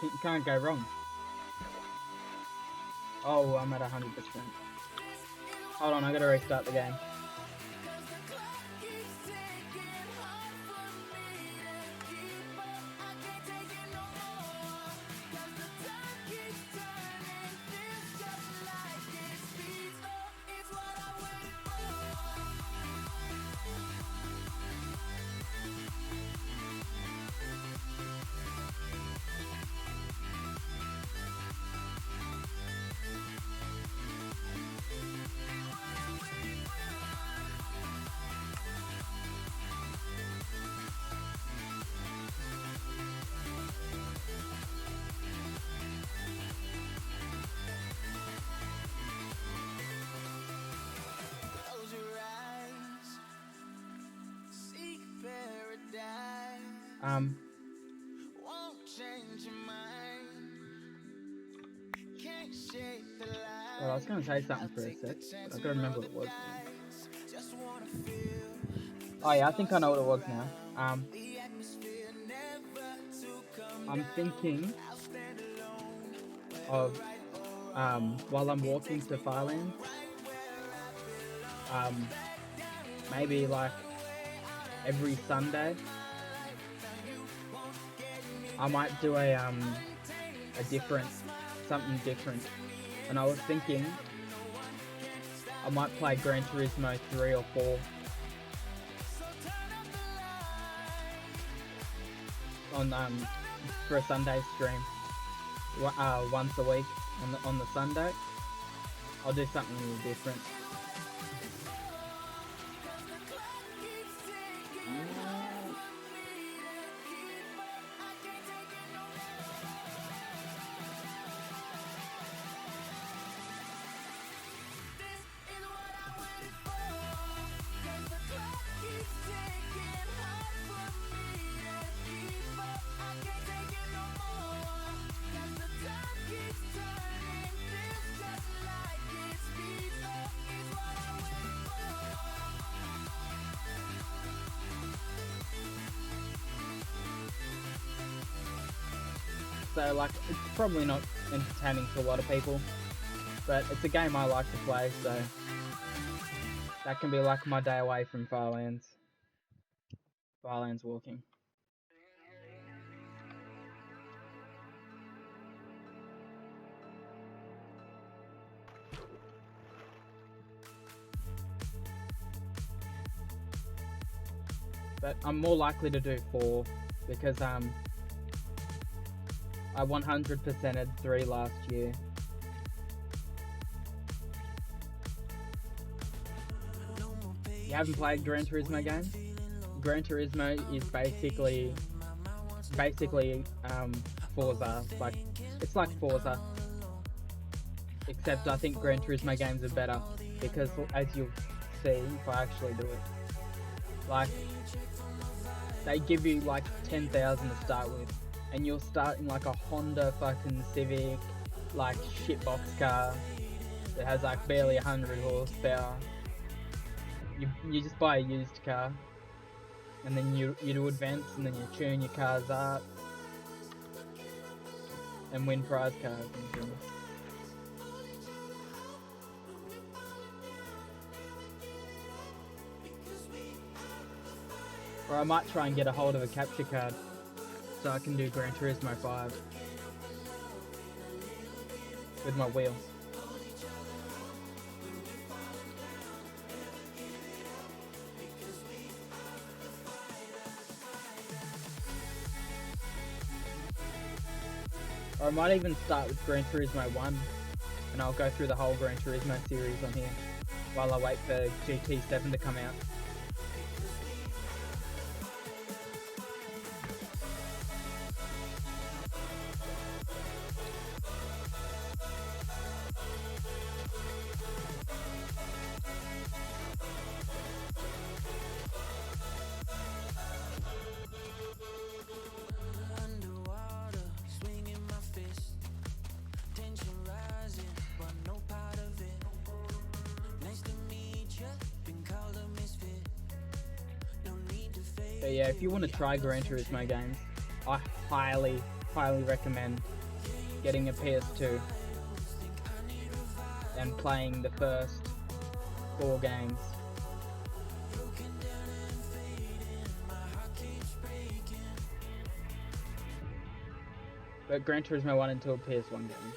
you can't go wrong. Oh, I'm at 100%. Hold on, I gotta restart the game. Well, I was gonna say something for a sec, but I gotta remember what it was now. Oh yeah, I think I know what it was now. I'm thinking of while I'm walking to Firelands, maybe like every Sunday, I might do something different. And I was thinking I might play Gran Turismo 3 or 4 on for a Sunday stream. Once a week on the Sunday. I'll do something a little different. So like, it's probably not entertaining to a lot of people, but it's a game I like to play, so that can be like my day away from Firelands walking. But I'm more likely to do 4 because I 100%ed 3 last year. You haven't played Gran Turismo games? Gran Turismo is basically Forza. It's like Forza, except I think Gran Turismo games are better because, as you'll see if I actually do it, like they give you like 10,000 to start with, and you'll start in like a Honda fucking Civic, like shitbox car that has like barely 100 horsepower. You just buy a used car, and then you do events, and then you tune your cars up and win prize cards and things. Or I might try and get a hold of a capture card so I can do Gran Turismo 5 with my wheel. Or I might even start with Gran Turismo 1 and I'll go through the whole Gran Turismo series on here while I wait for GT7 to come out. But yeah, if you want to try Gran Turismo games, I highly recommend getting a PS2 and playing the first 4 games. But Gran Turismo 1 and 2 are PS1 games.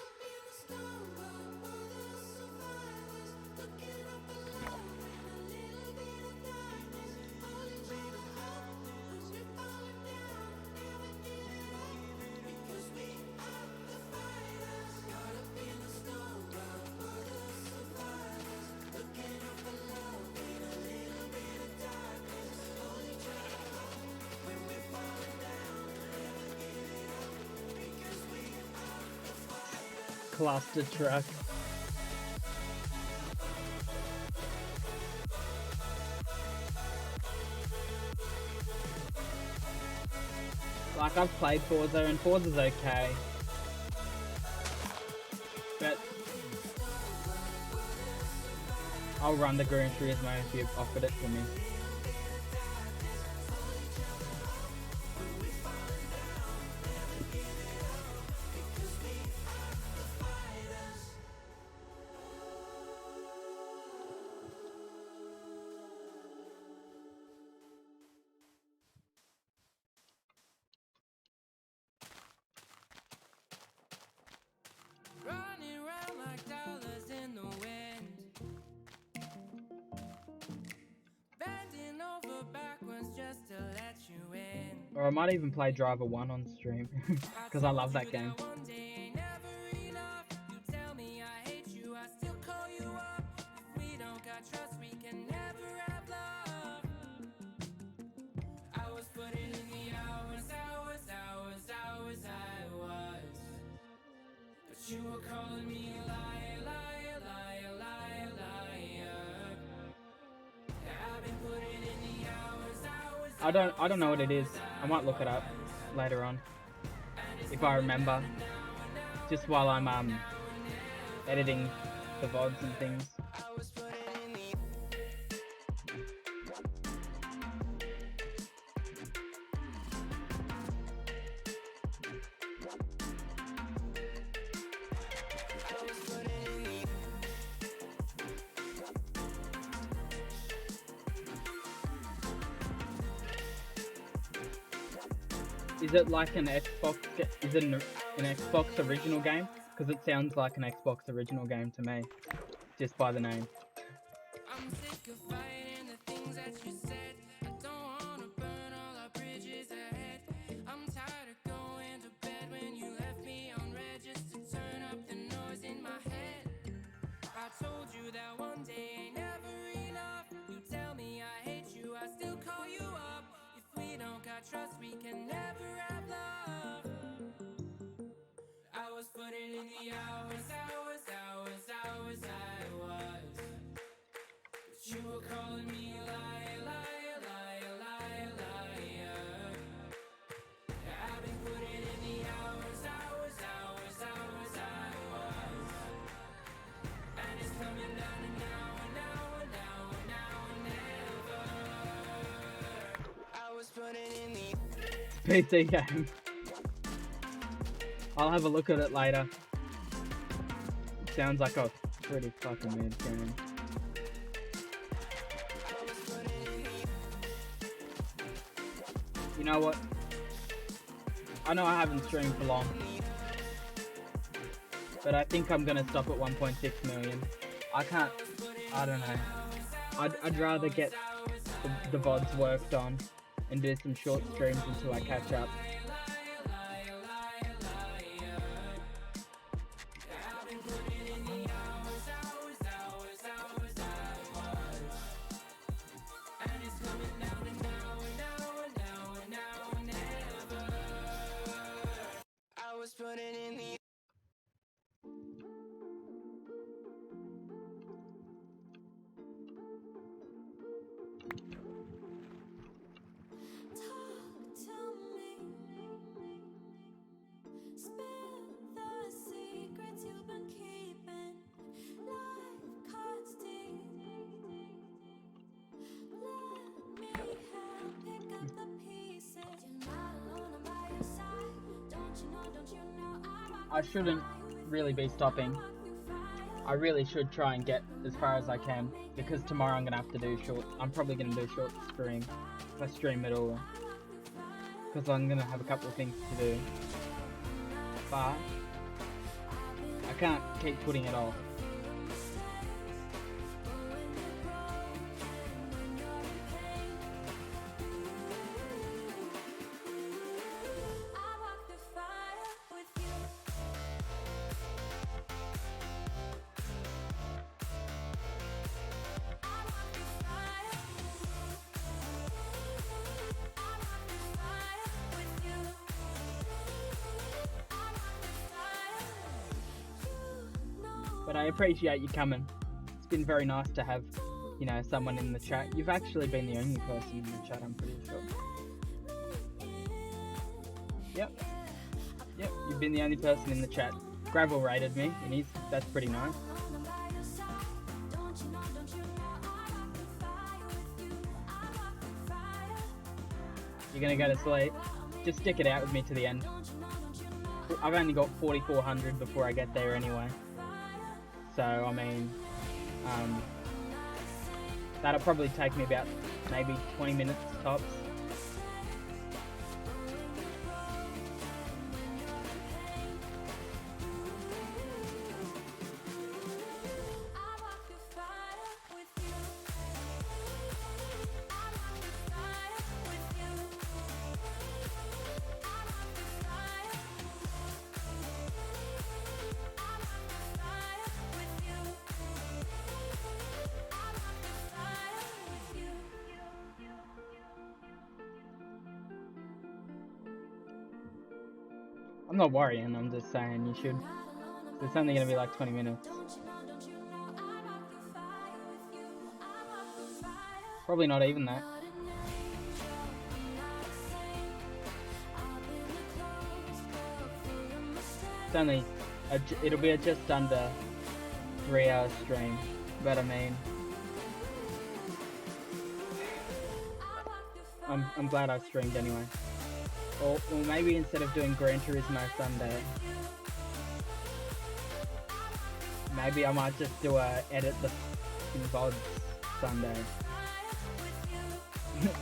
Cluster truck. Like, I've played Forza and Forza's okay, but I'll run the Gran Turismo if you've offered it to me. Or I might even play Driver 1 on stream, because I love that game. You were calling me a liar, liar, liar, liar, liar. I've been putting in the hours. I don't know what it is. I might look it up later on if I remember. Just while I'm editing the VODs and things. Is it like an Xbox? Is it an Xbox original game? Because it sounds like an Xbox original game to me, just by the name. I'm sick of fighting the things that you said. I don't wanna burn all our bridges ahead. I'm tired of going to bed when you left me on red just to turn up the noise in my head. I told you that one day ain't never enough. You tell me I hate you, I still call you up. If we don't got trust, we can never have love. I was putting in the hours, hours, hours, hours, I was. But you were calling me a liar, liar, liar, liar, liar. I've been putting in the hours, hours, hours, hours, I was. And it's coming down to now and now and now and now and never. I was putting in the PC game. I'll have a look at it later. Sounds like a pretty fucking mad game. You know what? I know I haven't streamed for long, but I think I'm gonna stop at 1.6 million. I don't know. I'd rather get the VODs worked on and do some short streams until I catch up. I shouldn't really be stopping. I really should try and get as far as I can, because tomorrow I'm gonna have to do short. I'm probably gonna do a short stream if I stream at all, because I'm gonna have a couple of things to do. But I can't keep putting it off. But I appreciate you coming. It's been very nice to have, you know, someone in the chat. You've actually been the only person in the chat, I'm pretty sure. Yep, you've been the only person in the chat. Gravel rated me, and that's pretty nice. You're gonna go to sleep? Just stick it out with me to the end. I've only got 4,400 before I get there anyway. So, I mean, that'll probably take me about maybe 20 minutes tops. I'm not worrying, I'm just saying you should. It's only going to be like 20 minutes. Probably not even that. It's only, it'll be a just under 3-hour stream, but I mean, I'm glad I've streamed anyway. Or maybe instead of doing Gran Turismo Sunday, maybe I might just do a edit the fucking VODs Sunday.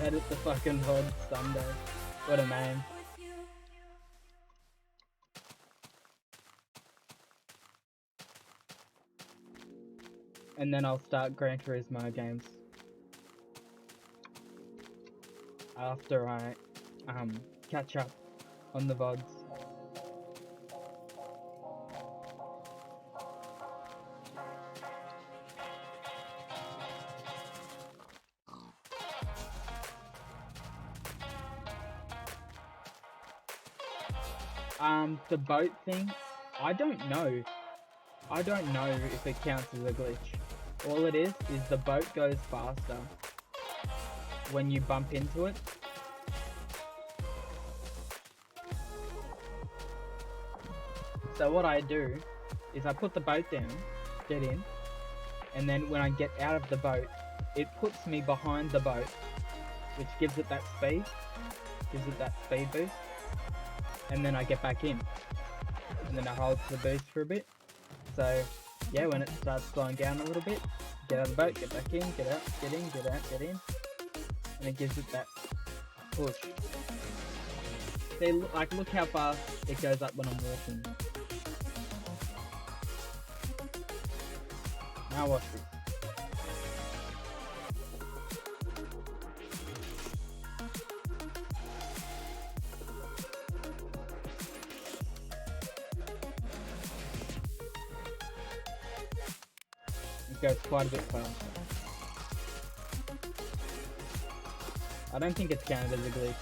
Edit the fucking VODs Sunday. What a name. And then I'll start Gran Turismo games. After I catch up on the VODs. The boat thing, I don't know. I don't know if it counts as a glitch. All it is the boat goes faster when you bump into it. So what I do is I put the boat down, get in, and then when I get out of the boat, it puts me behind the boat, which gives it that speed boost, and then I get back in, and then I hold the boost for a bit. So yeah, when it starts slowing down a little bit, get out of the boat, get back in, get out, get in, get out, get in, and it gives it that push. See, look how fast it goes up when I'm walking. Now watch this. It goes quite a bit faster. I don't think it's counted as a glitch.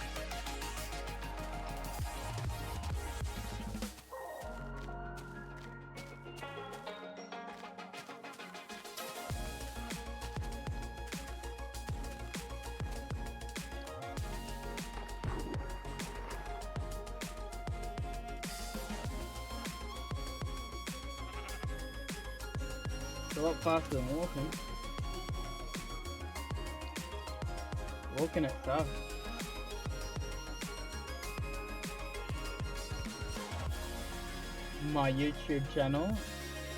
It's a lot faster than walking. Walking it sucks. my YouTube channel.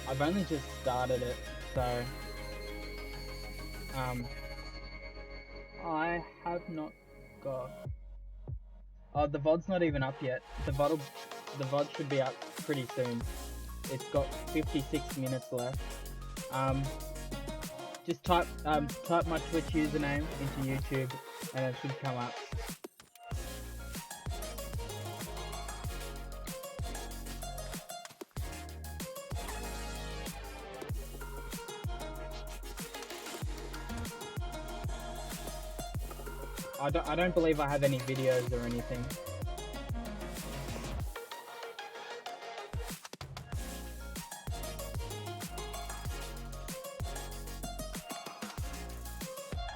I've only just started it, so I have not got. Oh, the VOD's not even up yet. The VOD should be up pretty soon. It's got 56 minutes left. Just type my Twitch username into YouTube, and it should come up. I don't believe I have any videos or anything.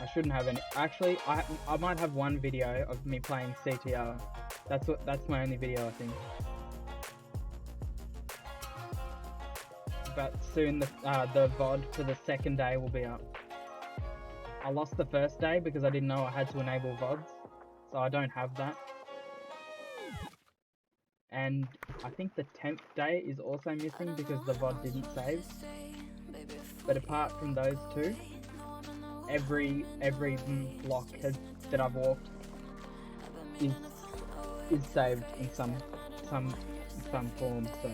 I shouldn't have any. Actually, I might have one video of me playing CTR. That's my only video, I think. But soon the VOD for the second day will be up. I lost the first day because I didn't know I had to enable VODs, so I don't have that. And I think the 10th day is also missing because the VOD didn't save. But apart from those two, every block that I've walked is saved in some form. So.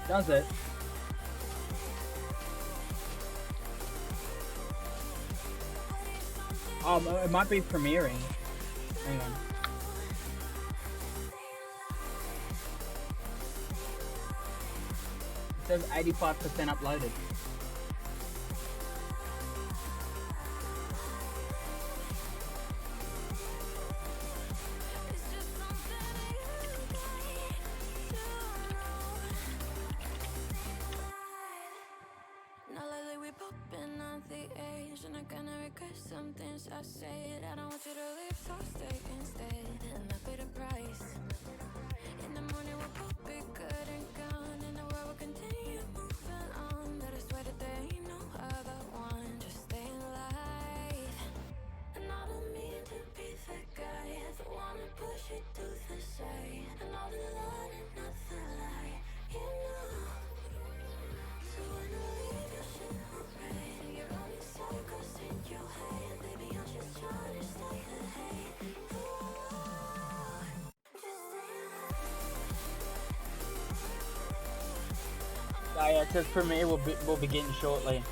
Does it? Oh, it might be premiering. Hang on. It says 85% uploaded. Some things I said, I don't want you to leave, so stay instead. And I paid a price. In the morning we'll both be good and gone, and the world will continue moving on. But I swear that there ain't no other one. Just stay alive. And I don't mean to be that guy that wanna push you to the side. And all the line and not the lie, you know. So when I leave your shit alright, you're only cycles in your head. Baby, I'm just trying to stay ahead. Yeah, it says premiere will begin shortly.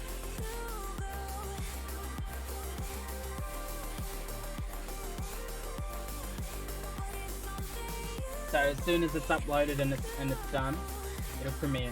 So as soon as it's uploaded and it's done, it'll premiere.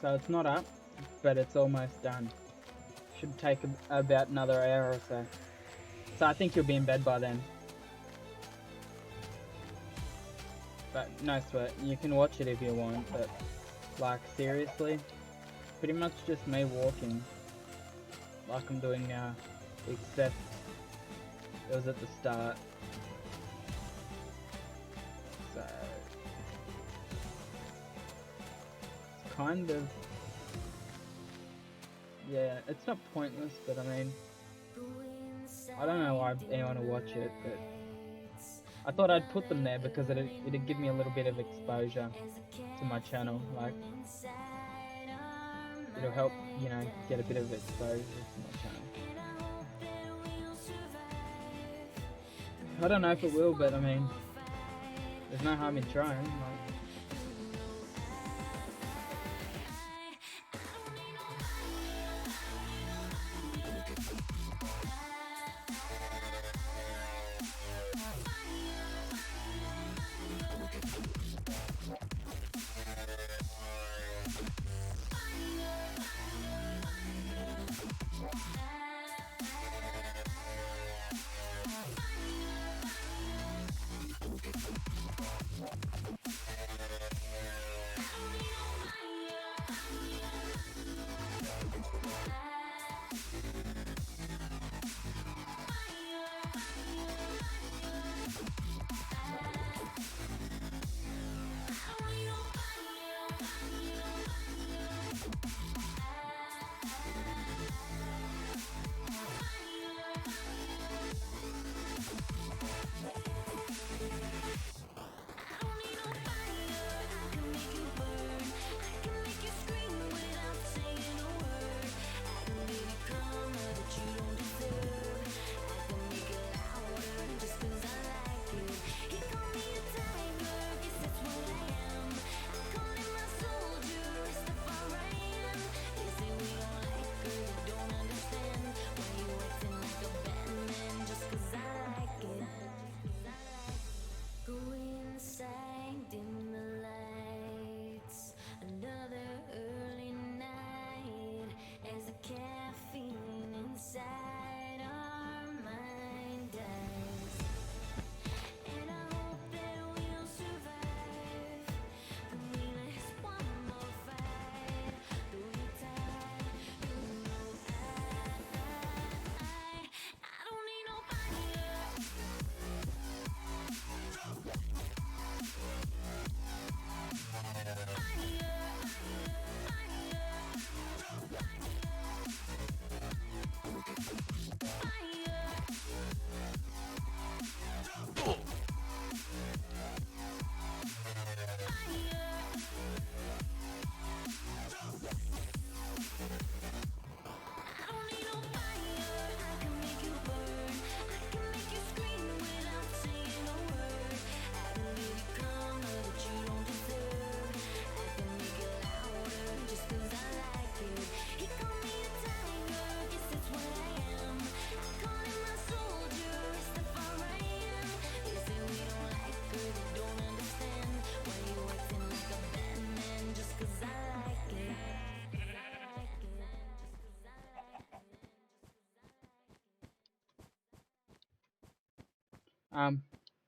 So it's not up, but it's almost done. Should take about another hour or so. So I think you'll be in bed by then. But no sweat, you can watch it if you want, but like seriously, pretty much just me walking like I'm doing now, except it was at the start. So it's kind of, yeah, it's not pointless, but I mean, I don't know why anyone would watch it, but I thought I'd put them there because it'd give me a little bit of exposure to my channel. Like, it'll help, you know, get a bit of exposure to my channel. I don't know if it will, but I mean, there's no harm in trying. Like,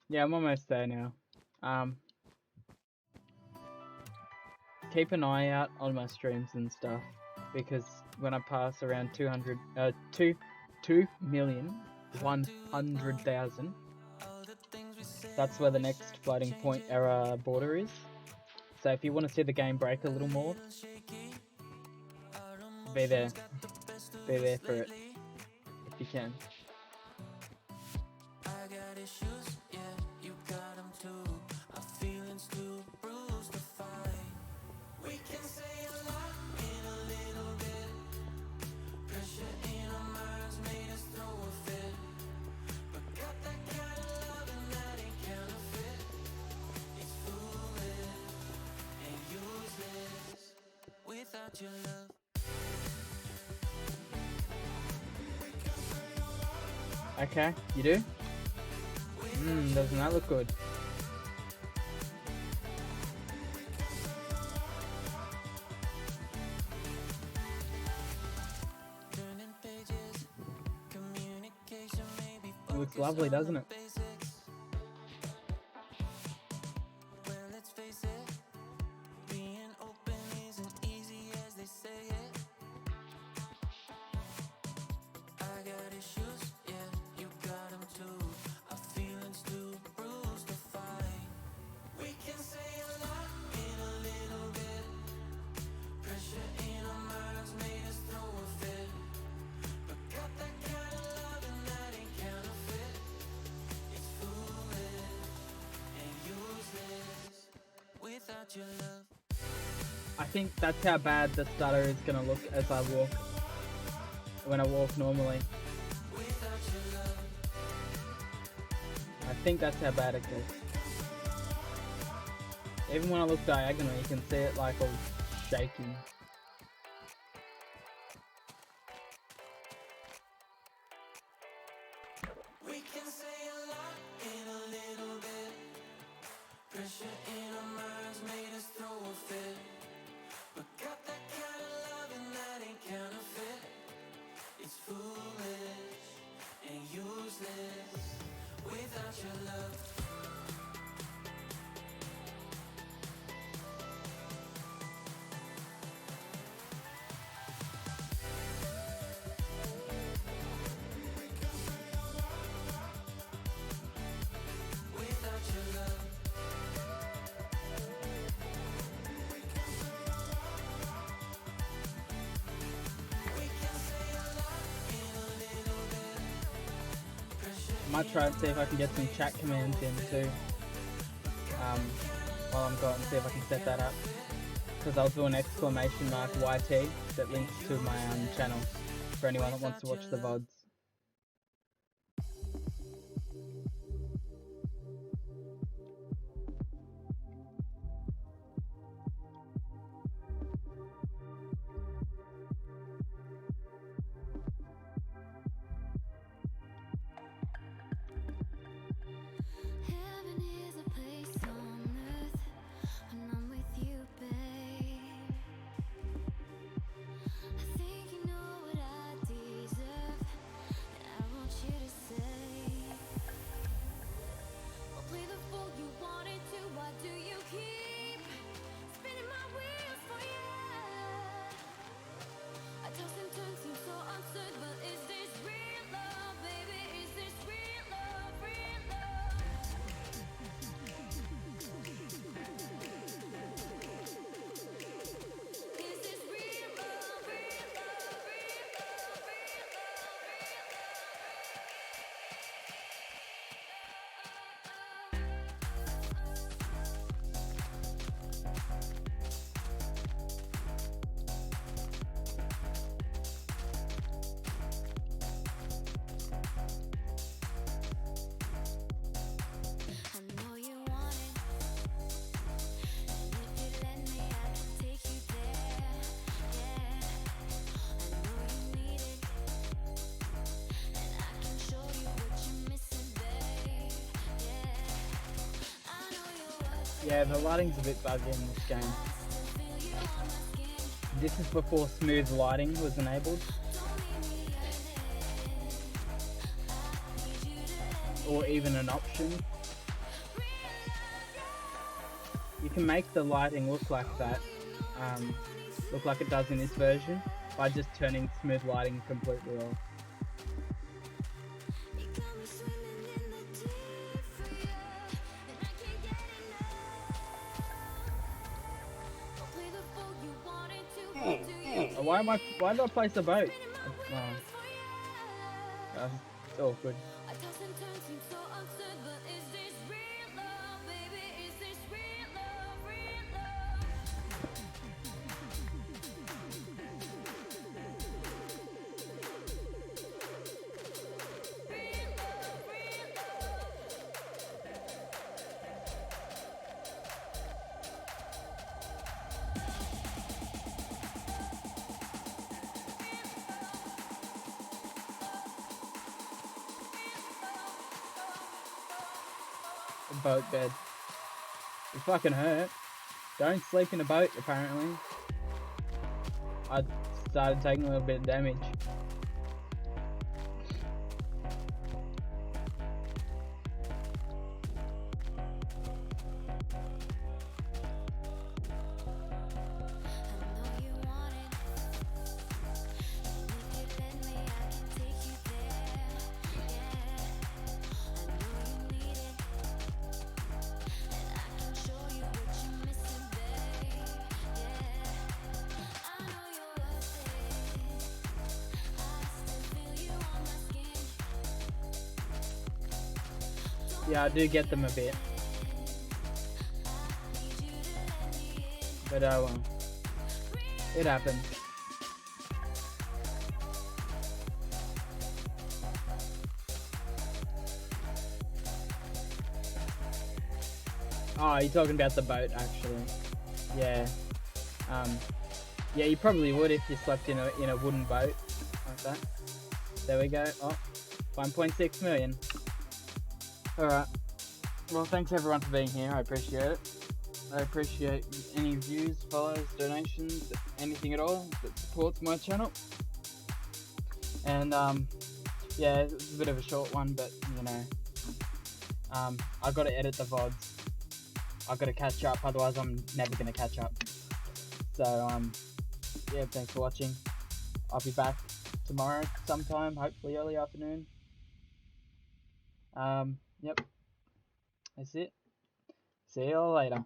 yeah, I'm almost there now. Keep an eye out on my streams and stuff, because when I pass around 2,100,000, that's where the next floating point error border is. So if you want to see the game break a little more, be there for it, if you can. Okay, you do? Doesn't that look good? It looks lovely, doesn't it? I think that's how bad the stutter is gonna look as I walk, when I walk normally. think that's how bad it gets. Even when I look diagonally, you can see it like all shaking. We can say a lot in a little bit. Pressure in our minds made us throw a fit. But got that kind of loving that ain't counterfeit. It's foolish and useless without your love. Without your love. We can say a lot in a little bit. Pressure I might try and see if I can get some chat commands in too. While I'm gone, see if I can set that up. Because I'll do an exclamation mark YT that links to my channel for anyone that wants to watch the VODs. Heaven is a place on earth when I'm with you, babe. I think you know what I deserve, and I want you to say, I'll play the fool you wanted to. Why do you keep spinning my wheels for you? I toss and turn, seem so absurd, but is this real love, baby? Is this real love, real love? Is this real love, real love, real love, real love, I know you want it, and if you let me, I can take you there. Yeah, I know you need it, and I can show you what you're missing, babe. Yeah, I know you're worth it. Yeah, the lighting's a bit buggy in this game. I still feel you on my skin. This is before smooth lighting was enabled, Don't leave me yearning. I need you to let me or even an option. You can make the lighting look like that, look like it does in this version, by just turning smooth lighting completely off. You got me swimming in the deep for you, and I can't get enough. I'll play the fool you wanted to. What do you Why did I place a boat? spinning my Oh, wheels for you? that's awkward. I toss and turn, seem so absurd, but is this real love, baby? Is this real love, real love? Real love, real love. A boat bed. It fucking hurt. Don't sleep in a boat, apparently. I started taking a little bit of damage. I know you want it, and if you let me, I can take you there. Yeah, I know you need it, and I can show you what you're missing, babe. Yeah, I know you're worth it. I still feel you on my skin. Yeah, I do get them a bit. But oh well. It happens. Oh, you're talking about the boat, actually. Yeah. Yeah, you probably would if you slept in a wooden boat like that. There we go. Oh, 1.6 million. Alright. Well, thanks everyone for being here. I appreciate it. I appreciate any views, follows, donations, anything at all that supports my channel. And yeah, it's a bit of a short one, but you know, I got to edit the VODs. I got to catch up, otherwise I'm never gonna catch up. So yeah, thanks for watching. I'll be back tomorrow sometime, hopefully early afternoon. Yep, that's it. See you all later.